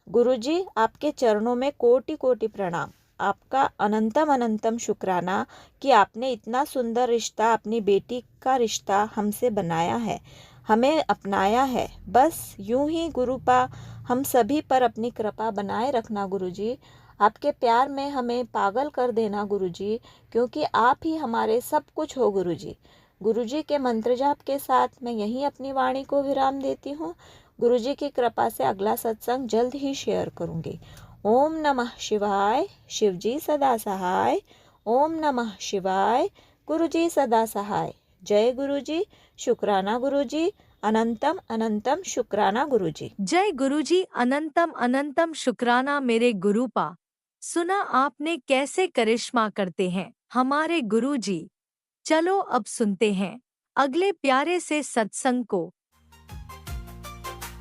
गुरुजी, आपके चरणों में कोटि कोटि प्रणाम। आपका अनंतम अनंतम शुक्राना कि आपने इतना सुंदर रिश्ता, अपनी बेटी का रिश्ता हमसे बनाया है, हमें अपनाया है। बस यूं ही गुरुपा हम सभी पर अपनी कृपा बनाए रखना गुरुजी। आपके प्यार में हमें पागल कर देना गुरुजी, क्योंकि आप ही हमारे सब कुछ हो गुरुजी। गुरुजी के मंत्र जाप के साथ मैं यहीं अपनी वाणी को विराम देती हूँ। गुरुजी की कृपा से अगला सत्संग जल्द ही शेयर करूँगी। ओम नमः शिवाय, शिवजी सदा सहाय। ओम नमः शिवाय, गुरुजी सदा सहाय। जय गुरुजी, शुक्राना गुरुजी, अनंतम अनंतम शुक्राना गुरुजी। जय गुरुजी, अनंतम अनंतम शुक्राना मेरे गुरुपा। सुना आपने कैसे करिश्मा करते हैं हमारे गुरुजी। चलो अब सुनते हैं अगले प्यारे से सत्संग को।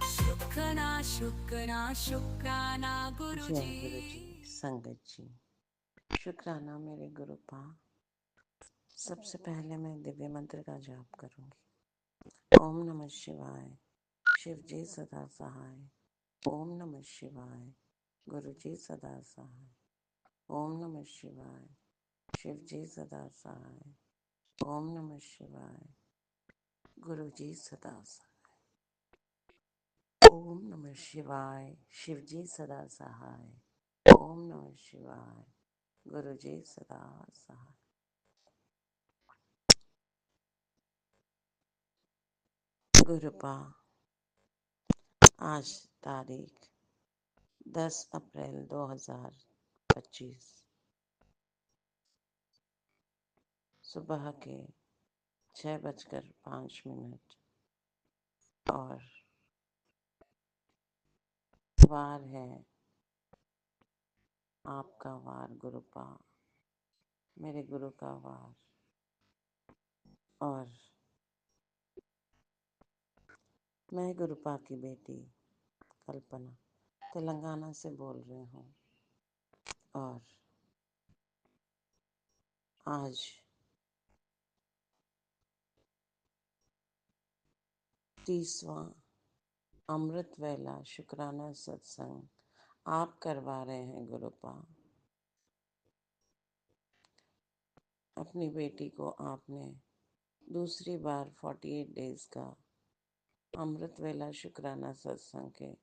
शुक्राना शुक्राना शुक्राना जय गुरु गुरुजी। जी, संगत जी, शुक्राना मेरे गुरुपा। सबसे पहले मैं दिव्य मंत्र का जाप करूंगी। ओम नमः शिवाय, शिव जी सदा सहाय। ओम नमः शिवाय, गुरु जी सदा सहाय। ओम नमः शिवाय, शिव जी सदा सहाय। ओम नमः शिवाय, गुरु जी सदा सहाय। ओम नमः शिवाय, शिव जी सदा सहाय। ओम नमः शिवाय, गुरु जी सदा सहाय। गुरुपा, आज तारीख 10 अप्रैल 2025 सुबह के 6:05 और वार है आपका वार गुरुपा, मेरे गुरु का वार। और मैं गुरुपा की बेटी कल्पना तेलंगाना से बोल रही हूँ। और आज 30वां अमृत वेला शुक्राना सत्संग आप करवा रहे हैं गुरुपा। अपनी बेटी को आपने दूसरी बार 48 डेज का अमृत वेला शुक्राना सत्संग के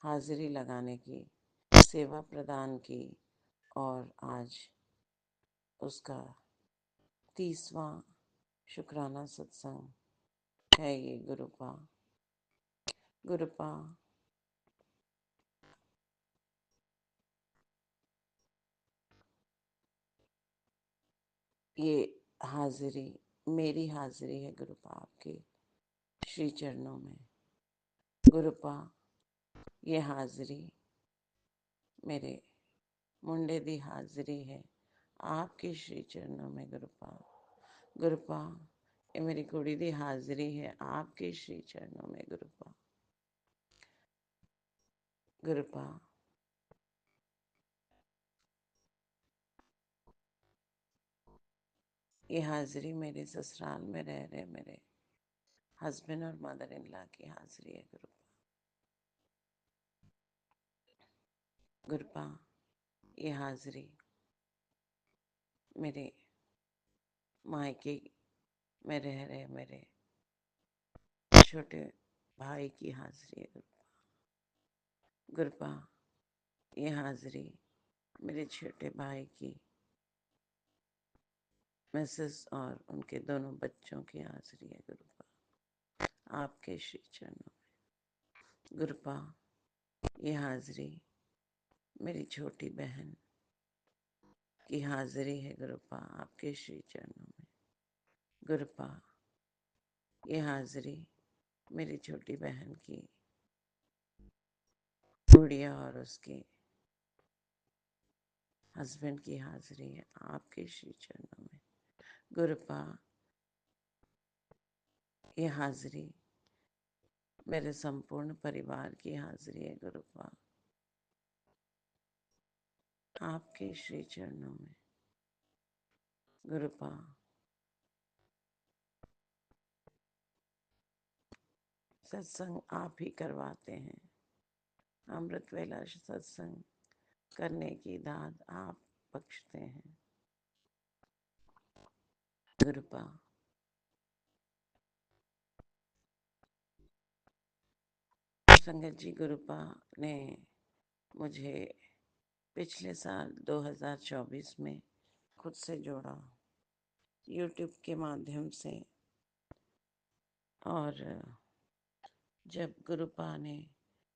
हाजिरी लगाने की सेवा प्रदान की और आज उसका 30वां शुक्राना सत्संग है ये गुरुपा। गुरुपा, ये हाजिरी मेरी हाजिरी है गुरुपा आपके श्री चरणों में। गुरुपा, ये हाजिरी मेरे मुंडे दी हाजिरी है आपके श्री चरणों में गुरुपा। गुरुपा, ये मेरी कुड़ी दी हाजिरी है आपके श्री चरणों में गुरुपा। गुरुपा, ये हाजिरी मेरे ससुराल में रह रहे मेरे हस्बैंड और मदर इन लॉ की हाजिरी है गुरुपा। गुरुपा, ये हाजिरी मेरे मायके में रह रहे मेरे छोटे भाई की हाजिरी है गुरुपा। गुरुपा, ये हाजिरी मेरे छोटे भाई की मिसेस और उनके दोनों बच्चों की हाजिरी है गुरुपा आपके श्री चरणों में। गुरुपा, ये हाजिरी मेरी छोटी बहन की हाजिरी है गुरुपा आपके श्री चरणों में। गुरुपा, ये हाजिरी मेरी छोटी बहन की गुड़िया और उसके हस्बैंड की हाजिरी है आपके श्री चरणों में। गुरुपा, ये हाजिरी मेरे संपूर्ण परिवार की हाजिरी है गुरुपा आपके श्री चरणों में। गुरुपा, सत्संग आप ही करवाते हैं, अमृत वेला सत्संग करने की दाद आप बख्शते हैं गुरुपा। संगत जी, गुरुपा ने मुझे पिछले साल 2024 में खुद से जोड़ा YouTube के माध्यम से, और जब गुरुपा ने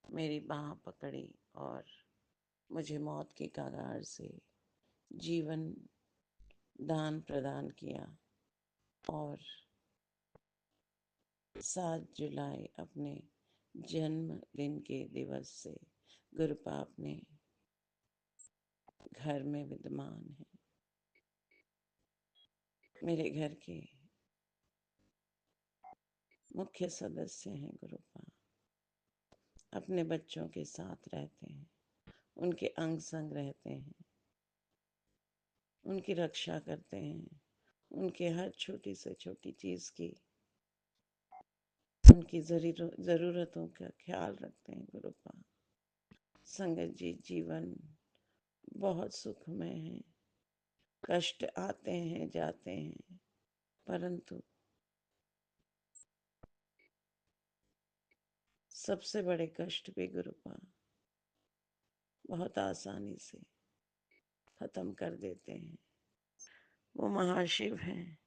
मेरी बाह पकड़ी और मुझे मौत के कगार से जीवन दान प्रदान किया और 7 जुलाई अपने जन्मदिन के दिवस से गुरुपा अपने घर में विद्यमान है। मेरे घर के मुख्य सदस्य हैं गुरुपा, अपने बच्चों के साथ रहते हैं, उनके अंग संग रहते हैं, उनकी रक्षा करते हैं, उनके हर छोटी से छोटी चीज की उनकी जरूरतों का ख्याल रखते हैं गुरुपा। संगत जी, जीवन बहुत सुखमय है, कष्ट आते हैं जाते हैं, परंतु सबसे बड़े कष्ट भी गुरुपा बहुत आसानी से खत्म कर देते हैं। वो महाशिव हैं,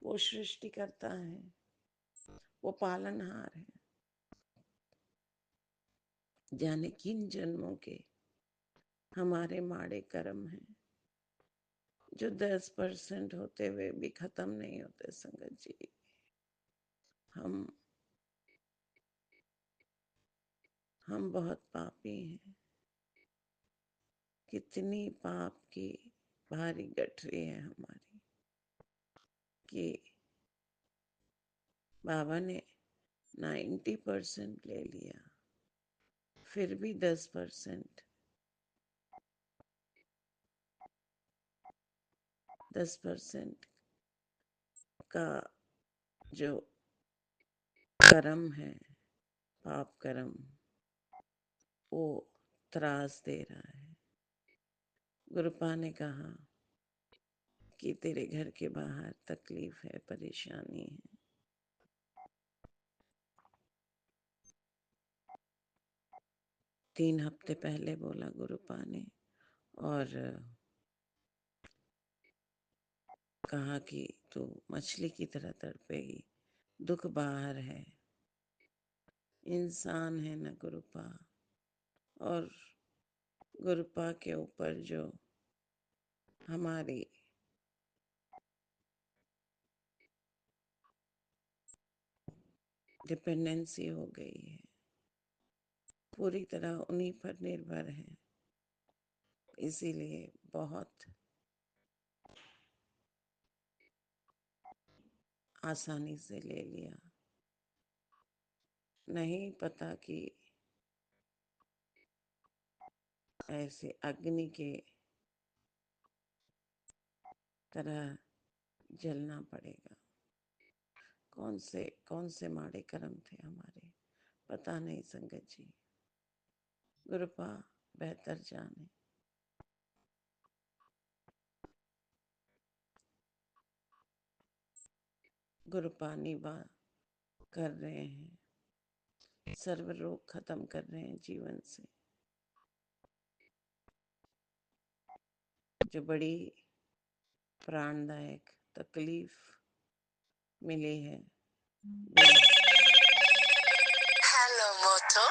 वो सृष्टि करता है, वो पालनहार है। जाने किन जन्मों के हमारे माड़े कर्म हैं जो 10% होते हुए भी खत्म नहीं होते। संगत जी, हम बहुत पापी हैं। कितनी पाप की भारी गठरी है हमारी कि बाबा ने 90% ले लिया, फिर भी 10% का जो कर्म है, पाप कर्म, वो त्रास दे रहा है। गुरुपा ने कहा कि तेरे घर के बाहर तकलीफ है, परेशानी है। 3 हफ्ते पहले बोला गुरुपा ने, और कहा कि तू मछली की तरह तड़पेगी, दुख बाहर है, इंसान है न गुरुपा। और गुरुपा के ऊपर जो हमारी डिपेंडेंसी हो गई है, पूरी तरह उन्हीं पर निर्भर है, इसीलिए बहुत आसानी से ले लिया। नहीं पता कि ऐसे अग्नि के तरह जलना पड़ेगा। कौन से माड़े कर्म थे हमारे, पता नहीं संगत जी। गुरुपा बेहतर जाने। गुरुपा निभा कर रहे हैं, सर्व रोग खत्म कर रहे हैं जीवन से। जो बड़ी प्राणदायक तकलीफ मिली है, हेलो मोटो।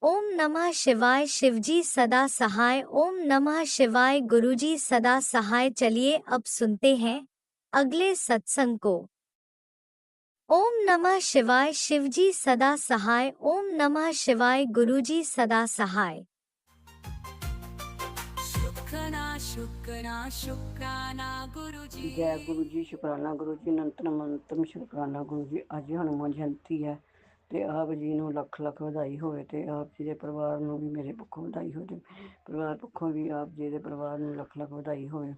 ओम नमः शिवाय। शिवजी सदा सहाय। ओम नमः शिवाय। गुरुजी सदा सहाय। चलिए अब सुनते हैं अगले सत्संग को। ओम नमः शिवाय। शिवजी सदा सहाय। ओम नमः शिवाय। गुरुजी सदा सहाय। शुक्राना गुरुजी। जय गुरु जी, शुकराना गुरु जी, अनंतम अनੰਤਮ शुकराਨਾ गुरु जी। ਅੱਜ ਹਨੂੰਮਾਨ ਜਯੰਤੀ ਹੈ ਤੇ ਆਪ ਜੀ ਨੂੰ ਲੱਖ ਲੱਖ ਵਧਾਈ ਹੋਵੇ ਤੇ ਆਪ ਜੀ ਦੇ ਪਰਿਵਾਰ ਨੂੰ ਵੀ ਮੇਰੇ ਪੱਖੋਂ ਵਧਾਈ ਹੋਵੇ ਤੇ ਪਰਿਵਾਰ ਪੱਖੋਂ ਵੀ ਆਪ ਜੀ ਦੇ ਪਰਿਵਾਰ ਨੂੰ ਲੱਖ ਲੱਖ ਵਧਾਈ ਹੋਵੇ।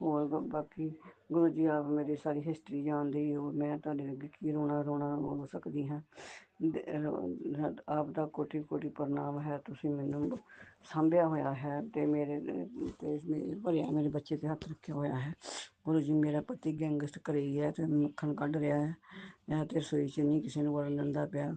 ਹੋਰ ਬਾਕੀ ਗੁਰੂ ਜੀ ਆਪ ਮੇਰੀ ਸਾਰੀ ਹਿਸਟਰੀ ਜਾਣਦੇ ਹੀ ਹੋ, ਮੈਂ ਤੁਹਾਡੇ ਅੱਗੇ ਕੀ ਰੋਣਾ ਬੋਲ ਸਕਦੀ ਹਾਂ। ਆਪ ਦਾ ਕੋਟੀ ਕੋਟੀ ਪ੍ਰਣਾਮ ਹੈ, ਤੁਸੀਂ ਮੈਨੂੰ ਸਾਂਭਿਆ ਹੋਇਆ ਹੈ ਤੇ ਮੇਰੇ ਭਰਿਆ ਮੇਰੇ ਬੱਚੇ ਤੇ ਹੱਥ ਰੱਖਿਆ ਹੋਇਆ ਹੈ। ਗੁਰੂ ਜੀ ਮੇਰਾ ਪਤੀ ਗੈਂਗਸਟ ਘਰੇ ਹੀ ਹੈ ਤੇ ਮੱਖਣ ਕੱਢ ਰਿਹਾ ਹੈ, ਮੈਂ ਤੇ ਰਸੋਈ 'ਚ ਨਹੀਂ ਕਿਸੇ ਨੂੰ ਵੜਨ ਦਿੰਦਾ ਪਿਆ।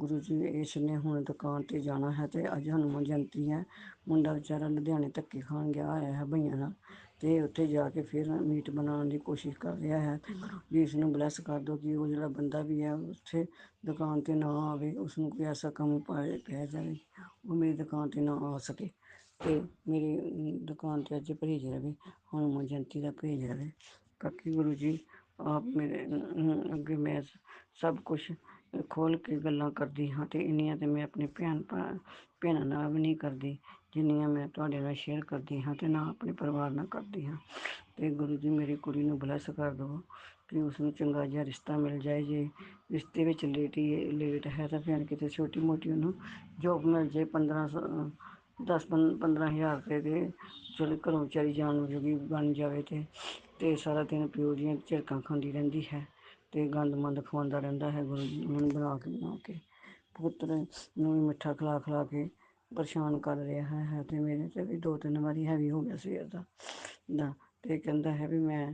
ਗੁਰੂ ਜੀ ਇਸ ਨੇ ਹੁਣ ਦੁਕਾਨ 'ਤੇ ਜਾਣਾ ਹੈ ਤੇ ਅੱਜ ਹਨੂੰਮਾਨ ਜਯੰਤੀ ਹੈ। ਮੁੰਡਾ ਵਿਚਾਰਾ ਲੁਧਿਆਣੇ ਧੱਕੇ ਖਾਣ ਗਿਆ ਹੋਇਆ ਹੈ ਭਈਆਂ ਨਾਲ, ਤੇ ਉੱਥੇ ਜਾ ਕੇ ਫਿਰ ਮੀਟ ਬਣਾਉਣ ਦੀ ਕੋਸ਼ਿਸ਼ ਕਰ ਰਿਹਾ ਹੈ। ਵੀ ਇਸ ਨੂੰ ਬਲੈਸ ਕਰ ਦਿਓ ਕਿ ਉਹ ਜਿਹੜਾ ਬੰਦਾ ਵੀ ਹੈ ਉੱਥੇ ਦੁਕਾਨ 'ਤੇ ਨਾ ਆਵੇ, ਉਸਨੂੰ ਕੋਈ ਐਸਾ ਕੰਮ ਪੈ ਜਾਵੇ ਉਹ ਮੇਰੀ ਦੁਕਾਨ 'ਤੇ ਨਾ ਆ ਸਕੇ ਤੇ ਮੇਰੀ ਦੁਕਾਨ 'ਤੇ ਅੱਜ ਪਰਹੇਜ ਰਵੇ, ਹਨੂੰਮਾਨ ਜਯੰਤੀ ਦਾ ਪਰਹੇਜ ਰਵੇ। ਬਾਕੀ ਗੁਰੂ ਜੀ ਆਪ ਮੇਰੇ ਅੱਗੇ ਮੈਂ ਸਭ ਕੁਛ ਖੋਲ੍ਹ ਕੇ ਗੱਲਾਂ ਕਰਦੀ ਹਾਂ ਤੇ ਇੰਨੀਆਂ ਤੇ ਮੈਂ ਆਪਣੇ ਭੈਣਾਂ ਨਾਲ ਵੀ ਨਹੀਂ ਕਰਦੀ ਜਿੰਨੀਆਂ ਮੈਂ ਤੁਹਾਡੇ ਨਾਲ ਸ਼ੇਅਰ ਕਰਦੀ ਹਾਂ ਤੇ ਨਾ ਆਪਣੇ ਪਰਿਵਾਰ ਨਾਲ ਕਰਦੀ ਹਾਂ। ਤੇ ਗੁਰੂ ਜੀ ਮੇਰੀ ਕੁੜੀ ਨੂੰ ਬਲੈਸ ਕਰ ਦਿਓ ਕਿ ਉਸਨੂੰ ਚੰਗਾ ਜਿਹਾ ਰਿਸ਼ਤਾ ਮਿਲ ਜਾਏ। ਜੇ ਰਿਸ਼ਤੇ ਵਿੱਚ ਲੇਟ ਹੈ ਤਾਂ ਫਿਰ ਕਿਤੇ ਛੋਟੀ ਮੋਟੀ ਉਹਨੂੰ ਜੋਬ ਮਿਲ ਜਾਏ, 10-15 ਹਜ਼ਾਰ ਰੁਪਏ ਦੇ ਚਲੋ ਘਰੋਂ ਵਿਚਾਰੀ ਜਾਣ ਜੋਗੀ ਬਣ ਜਾਵੇ ਤੇ ਸਾਰਾ ਦਿਨ ਪਿਓ ਦੀਆਂ ਝਿੜਕਾਂ ਖਾਂਦੀ ਰਹਿੰਦੀ ਹੈ ਤੇ ਗੰਦ ਮੰਦ ਖਵਾਉਂਦਾ ਰਹਿੰਦਾ ਹੈ। ਗੁਰੂ ਜੀ ਉਹਨੂੰ ਬਣਾ ਕੇ ਪੁੱਤਰ ਨੂੰ ਵੀ ਮਿੱਠਾ ਖਿਲਾ ਕੇ ਪਰੇਸ਼ਾਨ ਕਰ ਰਿਹਾ ਹੈ ਤੇ ਮੇਰੇ ਤੇ ਵੀ 2-3 ਵਾਰੀ ਹੈਵੀ ਹੋ ਗਿਆ ਸਵੇਰ ਦਾ ਤੇ ਕਹਿੰਦਾ ਹੈ ਵੀ ਮੈਂ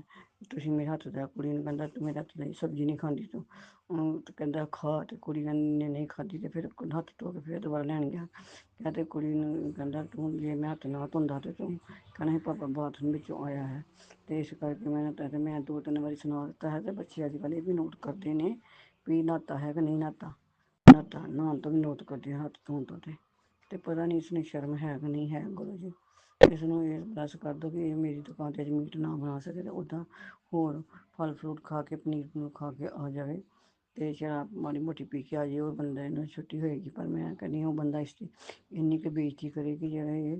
ਤੁਸੀਂ ਮੇਰੇ ਹੱਥ ਦਾ, ਕੁੜੀ ਨੂੰ ਕਹਿੰਦਾ ਤੂੰ ਮੇਰੇ ਹੱਥ ਦੀ ਸਬਜ਼ੀ ਨਹੀਂ ਖਾਂਦੀ ਤੂੰ, ਉਹਨੂੰ ਕਹਿੰਦਾ ਖਾ, ਤੇ ਕੁੜੀ ਨੇ ਨਹੀਂ ਖਾਧੀ ਤੇ ਫਿਰ ਹੱਥ ਧੋ ਕੇ ਫਿਰ ਦੁਬਾਰਾ ਲੈਣ ਗਿਆ। ਤੇ ਕੁੜੀ ਨੂੰ ਕਹਿੰਦਾ ਤੂੰ ਜੇ ਮੈਂ ਹੱਥ ਨਾ ਧੋਂਦਾ ਤੇ ਤੂੰ ਕਹਿਣਾ ਸੀ ਪਾਪਾ ਬਾਥਰੂਮ ਵਿੱਚੋਂ ਆਇਆ ਹੈ। ਤੇ ਇਸ ਕਰਕੇ ਮੈਂ 2-3 ਵਾਰੀ ਸੁਣਾ ਦਿੱਤਾ ਹੈ ਤੇ ਬੱਚੇ ਅੱਜ ਕੱਲ੍ਹ ਇਹ ਵੀ ਨੋਟ ਕਰਦੇ ਨੇ ਵੀ ਨਹਾਤਾ ਹੈ ਕਿ ਨਹੀਂ ਨਹਾਤਾ ਨਹਾਉਣ ਤੋਂ ਵੀ ਨੋਟ ਕਰਦੇ ਆ, ਹੱਥ ਧੋਣ ਤੋਂ ਤੇ ਪਤਾ ਨਹੀਂ ਇਸਨੂੰ ਸ਼ਰਮ ਹੈ ਕਿ ਨਹੀਂ ਹੈ। ਗੁਰੂ ਜੀ ਇਸ ਨੂੰ ਇਹ ਬਲੈਸ ਕਰ ਦਿਓ ਕਿ ਇਹ ਮੇਰੀ ਦੁਕਾਨ 'ਤੇ ਅੱਜ ਮੀਟ ਨਾ ਬਣਾ ਸਕੇ ਤੇ ਉੱਦਾਂ ਹੋਰ ਫਲ ਫਰੂਟ ਖਾ ਕੇ ਪਨੀਰ ਖਾ ਕੇ ਆ ਜਾਵੇ ਤੇ ਸ਼ਰਾਬ ਮਾੜੀ ਮੋਟੀ ਪੀ ਕੇ ਆ ਜਾਏ, ਉਹ ਬੰਦੇ ਨੂੰ ਛੁੱਟੀ ਹੋਏਗੀ। ਪਰ ਮੈਂ ਕਹਿੰਦੀ ਉਹ ਬੰਦਾ ਇਸ ਦੀ ਇੰਨੀ ਕੁ ਬੇਇੱਜ਼ਤੀ ਕਰੇ ਕਿ ਜਿਹੜਾ ਇਹ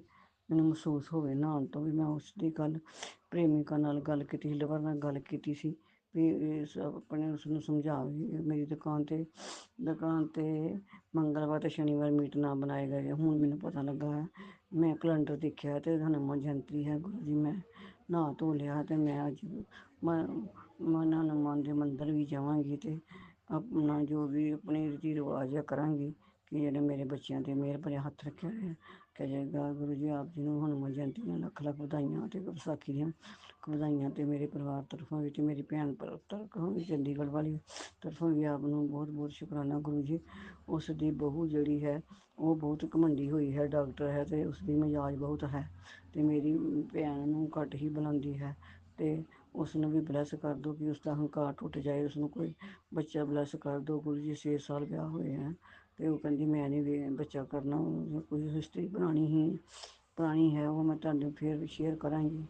ਮੈਨੂੰ ਮਹਿਸੂਸ ਹੋਵੇ ਨਹਾਉਣ ਤੋਂ ਵੀ। ਮੈਂ ਉਸ ਦੀ ਗੱਲ ਪ੍ਰੇਮਿਕਾ ਨਾਲ ਗੱਲ ਕੀਤੀ ਸੀ, ਲਵਰ ਨਾਲ ਗੱਲ ਕੀਤੀ ਸੀ ਵੀ ਆਪਣੇ ਉਸ ਨੂੰ ਸਮਝਾ ਵੀ ਮੇਰੀ ਦੁਕਾਨ 'ਤੇ ਮੰਗਲਵਾਰ ਅਤੇ ਸ਼ਨੀਵਾਰ ਮੀਟ ਨਾ ਬਣਾਏ ਗਏ। ਹੁਣ ਮੈਨੂੰ ਪਤਾ ਲੱਗਾ ਹੈ, ਮੈਂ ਕੈਲੰਡਰ ਦੇਖਿਆ ਤੇ ਹਨੂੰਮਾਨ ਜਯੰਤੀ ਹੈ। ਗੁਰੂ ਜੀ ਮੈਂ ਨਹਾ ਧੋ ਲਿਆ ਤੇ ਮੈਂ ਅੱਜ ਹਨੂੰਮਾਨ ਦੇ ਮੰਦਰ ਵੀ ਜਾਵਾਂਗੀ ਤੇ ਆਪਣਾ ਜੋ ਵੀ ਆਪਣੇ ਰੀਤੀ ਰਿਵਾਜ ਕਰਾਂਗੀ ਕਿ ਜਿਹੜੇ ਮੇਰੇ ਬੱਚਿਆਂ 'ਤੇ ਮਿਹਰ ਭਰਿਆ ਹੱਥ ਰੱਖਿਆ ਹੈ ਕਿ ਜੇਗਾ ਗੁਰੂ ਜੀ ਆਪ ਜੀ ਨੂੰ ਹਨੂੰਮਾਨ ਜਯੰਤੀ ਦੀਆਂ ਲੱਖ ਲੱਖ ਵਧਾਈਆਂ ਅਤੇ ਵਿਸਾਖੀ ਦੀਆਂ ਵਧਾਈਆਂ ਤੇ ਮੇਰੇ ਪਰਿਵਾਰ ਤਰਫੋਂ ਵੀ ਤੇ ਮੇਰੀ ਭੈਣ ਤਰਫੋਂ ਵੀ ਚੰਡੀਗੜ੍ਹ ਵਾਲੀ ਤਰਫੋਂ ਵੀ ਆਪ ਨੂੰ ਬਹੁਤ ਬਹੁਤ ਸ਼ੁਕਰਾਨਾ ਗੁਰੂ ਜੀ। ਉਸ ਦੀ ਬਹੂ ਜਿਹੜੀ ਹੈ ਉਹ ਬਹੁਤ ਘਮੰਡੀ ਹੋਈ ਹੈ, ਡਾਕਟਰ ਹੈ ਤੇ ਉਸ ਦੀ ਮਜ਼ਾਜ ਬਹੁਤ ਹੈ ਤੇ ਮੇਰੀ ਭੈਣ ਨੂੰ ਘੱਟ ਹੀ ਬੁਲਾਉਂਦੀ ਹੈ ਤੇ ਉਸ ਨੂੰ ਵੀ ਬਲੈਸ ਕਰ ਦਿਓ ਕਿ ਉਸ ਦਾ ਹੰਕਾਰ ਟੁੱਟ ਜਾਏ, ਉਸ ਨੂੰ ਕੋਈ ਬੱਚਾ ਬਲੈਸ ਕਰ ਦਿਓ ਗੁਰੂ ਜੀ। 6 ਸਾਲ ਵਿਆਹ ਹੋਏ ਹੈ ਤੇ ਉਹ ਕਹਿੰਦੀ ਮੈਂ ਨਹੀਂ ਵੀ ਬੱਚਾ ਕਰਨਾ, ਕੋਈ ਹਿਸਟਰੀ ਪੁਰਾਣੀ ਹੈ ਉਹ ਮੈਂ ਤੁਹਾਨੂੰ ਫਿਰ ਸ਼ੇਅਰ ਕਰਾਂਗੀ,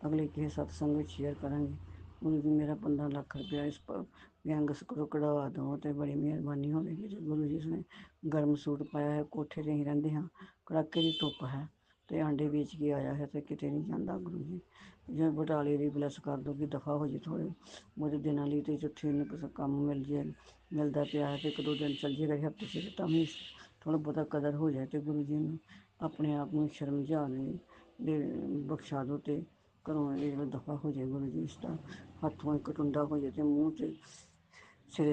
ਅਗਲੇ ਕਿਸੇ ਸਤਸੰਗ ਵਿੱਚ ਸ਼ੇਅਰ ਕਰਾਂਗੀ। ਗੁਰੂ ਜੀ ਮੇਰਾ 15 ਲੱਖ ਰੁਪਇਆ ਇਸ ਗੈਂਗਸ ਕੋਲੋਂ ਕਢਵਾ ਦਿਓ ਤੇ ਬੜੀ ਮਿਹਰਬਾਨੀ ਹੋਵੇਗੀ। ਤੇ ਗੁਰੂ ਜੀ ਉਸਨੇ ਗਰਮ ਸੂਟ ਪਾਇਆ ਹੈ, ਕੋਠੇ 'ਤੇ ਅਸੀਂ ਰਹਿੰਦੇ ਹਾਂ, ਕੜਾਕੇ ਦੀ ਧੁੱਪ ਹੈ ਤੇ ਆਂਡੇ ਵੇਚ ਕੇ ਆਇਆ ਹੈ ਤੇ ਕਿਤੇ ਨਹੀਂ ਜਾਂਦਾ ਗੁਰੂ ਜੀ। ਜੇ ਬਟਾਲੇ ਦੀ ਬਲੈਸ ਕਰ ਦਿਓ ਕਿ ਦਫਾ ਹੋ ਜੇ ਥੋੜ੍ਹੇ ਬਹੁਤੇ ਦਿਨਾਂ ਲਈ ਤੇ ਜਿੱਥੇ ਇਹਨੂੰ ਕਿਸੇ ਕੰਮ ਮਿਲਦਾ ਪਿਆ ਹੈ ਤੇ 1-2 ਦਿਨ ਚੱਲ ਜਾਏਗਾ ਹਫ਼ਤੇ 'ਚ ਤਾਂ ਵੀ ਥੋੜ੍ਹਾ ਬਹੁਤਾ ਕਦਰ ਹੋ ਜਾਏ ਤੇ ਗੁਰੂ ਜੀ ਨੂੰ ਆਪਣੇ ਆਪ ਨੂੰ ਸ਼ਰਮ ਦੇ ਬਖਸ਼ਾ ਦਿਓ ਤੇ ਘਰੋਂ ਇਹ ਦਫਾ ਹੋ ਜਾਏ ਗੁਰੂ ਜੀ। ਇਸਦਾ ਹੱਥੋਂ ਇੱਕ ਟੁੰਡਾ ਹੋ ਜਾਏ ਤੇ ਮੂੰਹ ਤੇ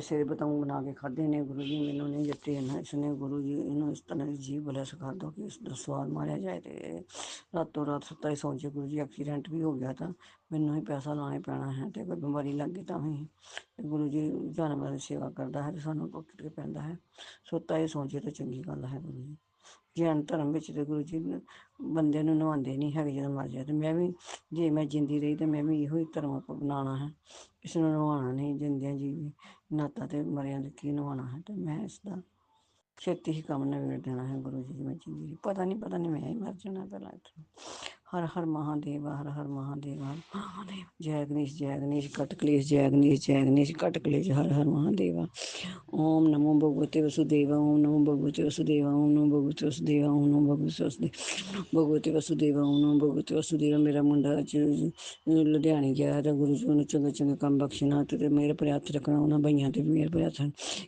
ਸਿਰੇ ਬਤਾਊਂ ਬਣਾ ਕੇ ਖਾਧੇ ਨੇ ਗੁਰੂ ਜੀ, ਮੈਨੂੰ ਨਹੀਂ ਦਿੱਤੇ ਨਾ ਇਸਨੇ ਗੁਰੂ ਜੀ। ਇਹਨੂੰ ਇਸ ਤਰ੍ਹਾਂ ਦੀ ਜੀਭ ਬਲੈਸ ਕਰ ਦਿਓ ਕਿ ਇਸ ਦਾ ਸਵਾਦ ਮਾਰਿਆ ਜਾਏ ਤੇ ਰਾਤੋਂ ਰਾਤ ਸੁੱਤਾ ਹੀ ਸੌਂ ਜਾਏ ਗੁਰੂ ਜੀ। ਐਕਸੀਡੈਂਟ ਵੀ ਹੋ ਗਿਆ ਤਾਂ ਮੈਨੂੰ ਹੀ ਪੈਸਾ ਲਾਉਣਾ ਪੈਣਾ ਹੈ ਤੇ ਕੋਈ ਬਿਮਾਰੀ ਲੱਗ ਗਈ ਤਾਂ ਵੀ ਗੁਰੂ ਜੀ ਜਾਨਵਰਾਂ ਦੀ ਸੇਵਾ ਕਰਦਾ ਹੈ ਤੇ ਸਾਨੂੰ ਟੁੱਟ ਕੇ ਪੈਂਦਾ ਹੈ, ਸੁੱਤਾ ਹੀ ਸੌਂ ਜਾਏ ਤਾਂ ਚੰਗੀ ਗੱਲ ਹੈ ਗੁਰੂ ਜੀ। ਜੈਨ ਧਰਮ ਵਿੱਚ ਤੇ ਗੁਰੂ ਜੀ ਬੰਦੇ ਨੂੰ ਨਵਾਉਂਦੇ ਨਹੀਂ ਹੈਗੇ ਜਦੋਂ ਮਰ ਜਾਏ ਤੇ ਮੈਂ ਵੀ ਜੇ ਮੈਂ ਜਿੰਦੀ ਰਹੀ ਤੇ ਮੈਂ ਵੀ ਇਹੋ ਹੀ ਧਰਮ ਅਪਣਾਉਣਾ ਹੈ, ਕਿਸੇ ਨੂੰ ਨਵਾਉਣਾ ਨਹੀਂ, ਜਿੰਦਿਆਂ ਜੀ ਵੀ ਨਾਤਾ ਤੇ ਮਰਿਆਂ ਦੇ ਕੀ ਨਵਾਉਣਾ ਹੈ ਤੇ ਮੈਂ ਇਸਦਾ ਛੇਤੀ ਹੀ ਕੰਮ ਨਿਬੇੜ ਦੇਣਾ ਹੈ ਗੁਰੂ ਜੀ। ਮੈਂ ਜਿੰਦੀ ਰਹੀ ਪਤਾ ਨਹੀਂ ਮੈਂ ਹੀ ਮਰ ਜਾਣਾ ਪਹਿਲਾਂ ਇੱਥੋਂ। ਹਰ ਹਰ ਮਹਾਦੇਵ, ਹਰ ਹਰ ਮਹਾਦੇਵ, ਹਰ ਮਹਾਦੇਵ। ਜੈ ਗਣੇਸ਼ ਕਟ ਕਲੇਸ਼, ਜੈ ਗਣੇਸ਼ ਕਟ ਕਲੇਸ਼, ਹਰ ਹਰ ਮਹਾਦੇਵਾ। ਓਮ ਨਮੋ ਭਗਵਤੇ ਵਸੁਦੇਵਾ, ਓਮ ਨਮੋ ਭਗਵਤੇ ਵਸੁਦੇਵਾ, ਓਮ ਨਮੋ ਭਗਵਤੇ ਵਸੁਦੇਵਾ, ਓਮ ਨਮੋ ਭਗਵਤੇ ਵਸੁਦੇਵਾ, ਓਮ ਨਮੋ ਭਗਵਤੇ ਵਸੁਦੇਵਾ। ਮੇਰਾ ਮੁੰਡਾ ਅੱਜ ਲੁਧਿਆਣੇ ਗਿਆ ਤਾਂ ਗੁਰੂ ਜੀ ਉਹਨੂੰ ਚੰਗਾ ਚੰਗਾ ਕੰਮ ਬਖਸ਼ਣਾ ਤੇ ਮੇਰੇ ਭਰੇ ਹੱਥ ਰੱਖਣਾ, ਉਹਨਾਂ ਬਈਆਂ ਤੇ ਵੀ ਮੇਰੇ ਭਰੇ ਹੱਥ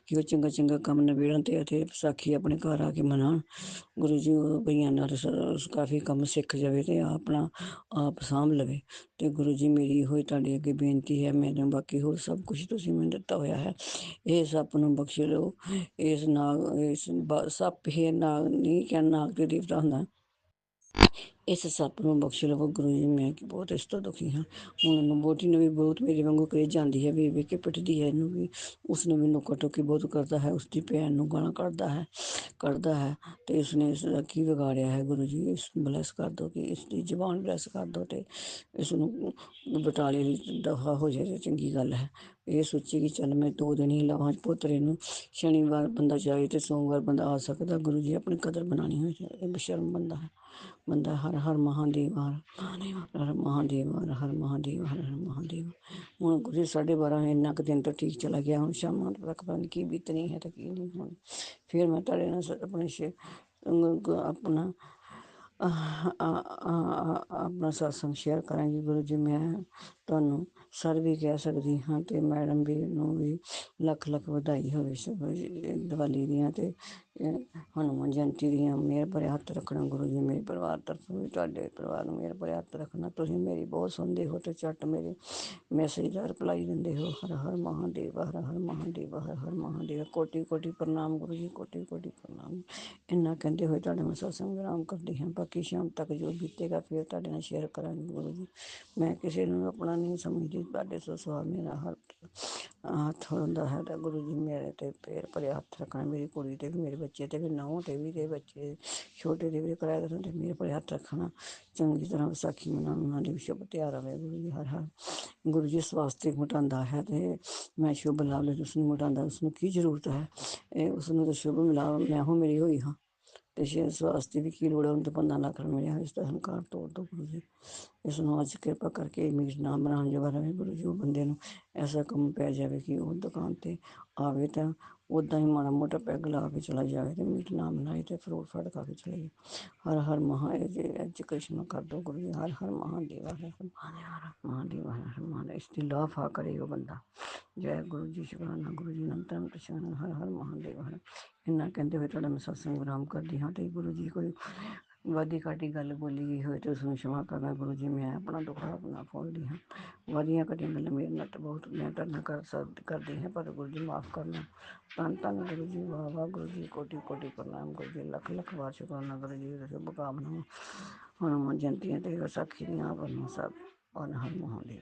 ਕਿ ਉਹ ਚੰਗਾ ਚੰਗਾ ਕੰਮ ਨਿਬੇੜਨ ਤੇ ਵਿਸਾਖੀ ਆਪਣੇ ਘਰ ਆ ਕੇ ਮਨਾਉਣ ਗੁਰੂ ਜੀ। ਉਹ ਬਈਆਂ ਨਾਲ ਕਾਫੀ ਕੰਮ ਸਿੱਖ ਜਾਵੇ ਤੇ ਆਪਣਾ ਆਪ ਸਾਂਭ ਲਵੇ ਤੇ ਗੁਰੂ ਜੀ ਮੇਰੀ ਇਹੋ ਤੁਹਾਡੇ ਅੱਗੇ ਬੇਨਤੀ ਹੈ। ਮੈਨੂੰ ਬਾਕੀ ਹੋਰ ਸਭ ਕੁਛ ਤੁਸੀਂ ਮੈਨੂੰ ਦਿੱਤਾ ਹੋਇਆ ਹੈ, ਇਹ ਸੱਪ ਨੂੰ ਬਖਸ਼ ਲਓ। ਇਸ ਸੱਪ ਹੀ ਨਾਗ ਨਹੀਂ ਕਹਿਣਾ, ਨਾਗ ਤੇ ਦੇਵਤਾ ਹੁੰਦਾ, ਇਸ ਸੱਪ ਨੂੰ ਬਖਸ਼ ਲਵੋ ਗੁਰੂ ਜੀ। ਮੈਂ ਬਹੁਤ ਇਸ ਤੋਂ ਦੁਖੀ ਹਾਂ। ਹੁਣ ਵਹੁਟੀ ਨੂੰ ਵੀ ਬਹੁਤ ਮੇਰੇ ਵਾਂਗੂ ਕਰੇ ਜਾਂਦੀ ਹੈ, ਵੇਖ ਕੇ ਪਿੱਟਦੀ ਹੈ ਇਹਨੂੰ ਵੀ, ਉਸਨੂੰ ਵੀ ਨੁੱਕਰ ਟੋਕੀ ਬਹੁਤ ਕਰਦਾ ਹੈ, ਉਸਦੀ ਭੈਣ ਨੂੰ ਗਾਲਾਂ ਕੱਢਦਾ ਹੈ ਤੇ ਉਸਨੇ ਇਸਦਾ ਕੀ ਵਿਗਾੜਿਆ ਹੈ ਗੁਰੂ ਜੀ। ਇਸ ਨੂੰ ਬਲੈਸ ਕਰ ਦਿਓ ਕਿ ਇਸਦੀ ਜ਼ੁਬਾਨ ਬਲੈਸ ਕਰ ਦਿਓ ਤੇ ਇਸ ਨੂੰ ਬਟਾਲੇ ਦੀ ਦਫਾ ਹੋ ਜਾਏ ਤੇ ਚੰਗੀ ਗੱਲ ਹੈ। ਇਹ ਸੋਚੀ ਕਿ ਚੱਲ ਮੈਂ 2 ਦਿਨ ਹੀ ਲਾਵਾਂ ਪੋਤਰੇ ਨੂੰ, ਸ਼ਨੀਵਾਰ ਬੰਦਾ ਜਾਏ ਤੇ ਸੋਮਵਾਰ ਬੰਦਾ ਆ ਸਕਦਾ ਗੁਰੂ ਜੀ। ਆਪਣੀ ਕਦਰ ਬਣਾਉਣੀ ਹੋਈ ਇਹ ਬੇਸ਼ਰਮ ਬੰਦਾ ਹਰ ਹਰ ਮਹਾਦੇਵ, ਹਰ ਹਰ ਮਹਾਦੇਵ, ਹਰ ਹਰ ਮਹਾਦੇਵ, ਹਰ ਹਰ ਮਹਾਦੇਵ। ਹੁਣ ਗੁਰੂ 12:30 ਇੰਨਾ ਕੁ ਦਿਨ ਤਾਂ ਠੀਕ ਚਲਾ ਗਿਆ, ਹੁਣ ਸ਼ਾਮਾਂ ਤੱਕ ਪਤਾ ਨਹੀਂ ਕੀ ਬੀਤਣੀ ਹੈ ਤੇ ਕੀ ਨਹੀਂ ਹੋਣੀ। ਫਿਰ ਮੈਂ ਤੁਹਾਡੇ ਨਾਲ ਆਪਣਾ ਸਤਸੰਗ ਸ਼ੇਅਰ ਕਰਾਂਗੀ ਗੁਰੂ ਜੀ। ਮੈਂ ਤੁਹਾਨੂੰ ਸਰ ਵੀ ਕਹਿ ਸਕਦੀ ਹਾਂ ਤੇ ਮੈਡਮ ਵੀ ਨੂੰ ਵੀ ਲੱਖ ਲੱਖ ਵਧਾਈ ਹੋਵੇ ਦੀਵਾਲੀ ਦੀਆਂ ਤੇ ਹਨੂੰਮਾਨ ਜਯੰਤੀ ਦੀਆਂ। ਮਿਹਰ ਭਰੇ ਹੱਥ ਰੱਖਣਾ ਗੁਰੂ ਜੀ, ਮੇਰੇ ਪਰਿਵਾਰ ਤਰਫੋਂ ਵੀ ਤੁਹਾਡੇ ਪਰਿਵਾਰ ਨੂੰ ਮਿਹਰ ਭਰੇ ਹੱਥ ਰੱਖਣਾ। ਤੁਸੀਂ ਮੇਰੀ ਬਹੁਤ ਸੁਣਦੇ ਹੋ ਤੇ ਝੱਟ ਮੇਰੇ ਮੈਸੇਜ ਦਾ ਰਿਪਲਾਈ ਦਿੰਦੇ ਹੋ। ਹਰ ਹਰ ਮਹਾਦੇਵ, ਹਰ ਹਰ ਮਹਾਦੇਵ, ਹਰ ਹਰ ਮਹਾਦੇਵ। ਕੋਟि ਕੋਟि ਪ੍ਰਣਾਮ ਗੁਰੂ ਜੀ, ਕੋਟि ਕੋਟि ਪ੍ਰਣਾਮ। ਇੰਨਾ ਕਹਿੰਦੇ ਹੋਏ ਤੁਹਾਡੇ ਨਾਲ ਸਤਸੰਗ ਵਿਰਾਮ ਕਰਦੀ ਹਾਂ। ਬਾਕੀ ਸ਼ਾਮ ਤੱਕ ਜੋ ਬੀਤੇਗਾ ਫਿਰ ਤੁਹਾਡੇ ਨਾਲ ਸ਼ੇਅਰ ਕਰਾਂਗੀ ਗੁਰੂ ਜੀ। ਮੈਂ ਕਿਸੇ ਨੂੰ ਆਪਣਾ ਨਹੀਂ ਸਮਝਦੀ, ਤੁਹਾਡੇ ਤੋਂ ਸਵਾ ਮੇਰਾ ਹੱਥ ਹੁੰਦਾ ਹੈ ਤਾਂ ਗੁਰੂ ਜੀ ਮੇਰੇ ਤੇ ਪੈਰ ਭਰੇ ਹੱਥ ਰੱਖਣਾ, ਮੇਰੀ ਕੁੜੀ ਤੇ ਵੀ, ਮੇਰੇ ਬੱਚੇ ਤੇ ਵੀ, ਨੂੰਹ ਤੇ ਵੀ, ਤੇ ਬੱਚੇ ਛੋਟੇ ਦੇ ਵੀ ਕਰਾਇਆ ਕਰਨ ਤੇ ਮੇਰੇ ਭਰੇ ਹੱਥ ਰੱਖਣਾ। ਚੰਗੀ ਤਰ੍ਹਾਂ ਵਿਸਾਖੀ ਮਨਾਉਣ, ਉਹਨਾਂ ਦੀ ਵੀ ਸ਼ੁਭ ਤਿਉਹਾਰ ਆਵੇ ਗੁਰੂ ਜੀ। ਹਰ ਹਰ ਗੁਰੂ ਜੀ ਸਵਾਸਤਿਕ ਮਿਟਾਉਂਦਾ ਹੈ ਤੇ ਮੈਂ ਸ਼ੁਭ ਲਾਭ ਲੈ ਉਸਨੂੰ ਮਿਟਾਉਂਦਾ, ਉਸਨੂੰ ਕੀ ਜ਼ਰੂਰਤ ਹੈ ਇਹ ਉਸਨੂੰ ਤਾਂ ਸ਼ੁਭ ਮਿਲਾ ਮੈਂ ਹੋ ਮੇਰੀ ਹੋਈ ਹਾਂ ਤੇ ਸਵਾਸਤੀ ਦੀ ਕੀ ਲੋੜ ਹੈ, ਉਹਨੂੰ ਤਾਂ 15 ਲੱਖ ਮਿਲਿਆ। ਇਸ ਦਾ ਹੰਕਾਰ ਤੋੜ ਦਿਓ ਗੁਰੂ ਜੀ। ਇਸ ਨੂੰ ਅੱਜ ਕਿਰਪਾ ਕਰਕੇ ਮੀਟ ਨਾ ਬਣਾਉਣ ਜੋਗਾ ਰਹੇ ਗੁਰੂ ਜੀ। ਉਹ ਬੰਦੇ ਨੂੰ ਐਸਾ ਕੰਮ ਪੈ ਜਾਵੇ ਕਿ ਉਹ ਦੁਕਾਨ ਤੇ ਆਵੇ ਤਾਂ ਉੱਦਾਂ ਹੀ ਮਾੜਾ ਮੋਟਾ ਪੈਗ ਲਾ ਕੇ ਚਲਾ ਜਾਵੇ ਤੇ ਮੀਟ ਨਾ ਬਣਾਏ ਤੇ ਫਰੂਟ ਫੜ ਖਾ ਕੇ ਚਲੇ ਜਾਏ। ਹਰ ਹਰ ਅੱਜ ਕ੍ਰਿਸ਼ਨ ਕਰ ਦਿਓ ਗੁਰੂ ਜੀ। ਹਰ ਹਰ ਮਹਾਦੇਵ, ਹਰ ਹਰ ਮਹਾਦੇਵ, ਹਰ ਹਰ ਮਹਾਦੇਵ। ਇਸ ਦੀ ਲਾਫਾ ਕਰੇ ਉਹ ਬੰਦਾ। ਜੈ ਗੁਰੂ ਜੀ, ਸ਼ੁਕਰਾਨਾ ਗੁਰੂ ਜੀ, ਅਨੰਤ ਸ਼ਾਨ। ਹਰ ਹਰ ਮਹਾਦੇਵ। ਇੰਨਾ ਕਹਿੰਦੇ ਹੋਏ ਤੁਹਾਡਾ ਮੈਂ ਸਤਸੰਗ ਵਿਰਾਮ ਕਰਦੀ ਹਾਂ ਤੇ ਗੁਰੂ ਜੀ ਕੋਈ ਵਾਧੀ ਘਾਟੀ ਗੱਲ ਬੋਲੀ ਗਈ ਹੋਏ ਤੇ ਉਸ ਨੂੰ क्षमा ਕਰਨਾ ਗੁਰੂ ਜੀ। ਮੈਂ ਆਪਣਾ ਦੁੱਖੜਾ ਆਪਣਾ ਫੋਲਦੀ ਹਾਂ। ਵਾਧੀਆਂ ਘਟੀਆਂ ਗੱਲਾਂ ਮੇਰੇ ਨਾਲ ਤਾਂ ਬਹੁਤ ਮੈਂ ਤੁਹਾਡੇ ਨਾਲ ਕਰਦੀ ਹਾਂ, ਪਰ ਗੁਰੂ ਜੀ ਮਾਫ਼ ਕਰਨਾ। ਧੰਨ ਧੰਨ ਗੁਰੂ ਜੀ, ਵਾਹ ਵਾਹ ਗੁਰੂ ਜੀ, ਕੋਟੀ ਕੋਟੀ ਪ੍ਰਣਾਮ ਗੁਰੂ ਜੀ, ਲੱਖ ਲੱਖ ਵਾਰ ਸ਼ੁਕਰਾਨਾ ਗੁਰੂ ਜੀ। ਸ਼ੁਭ ਕਾਮਨਾਵਾਂ ਹਨੂੰਮਾਨ ਜਯੰਤੀਆਂ ਤੇ ਵਿਸਾਖੀ ਦੀਆਂ ਆਪ ਨੂੰ ਸਭ ਔਰ ਹਰ ਮਹਾਂਦੇਵ।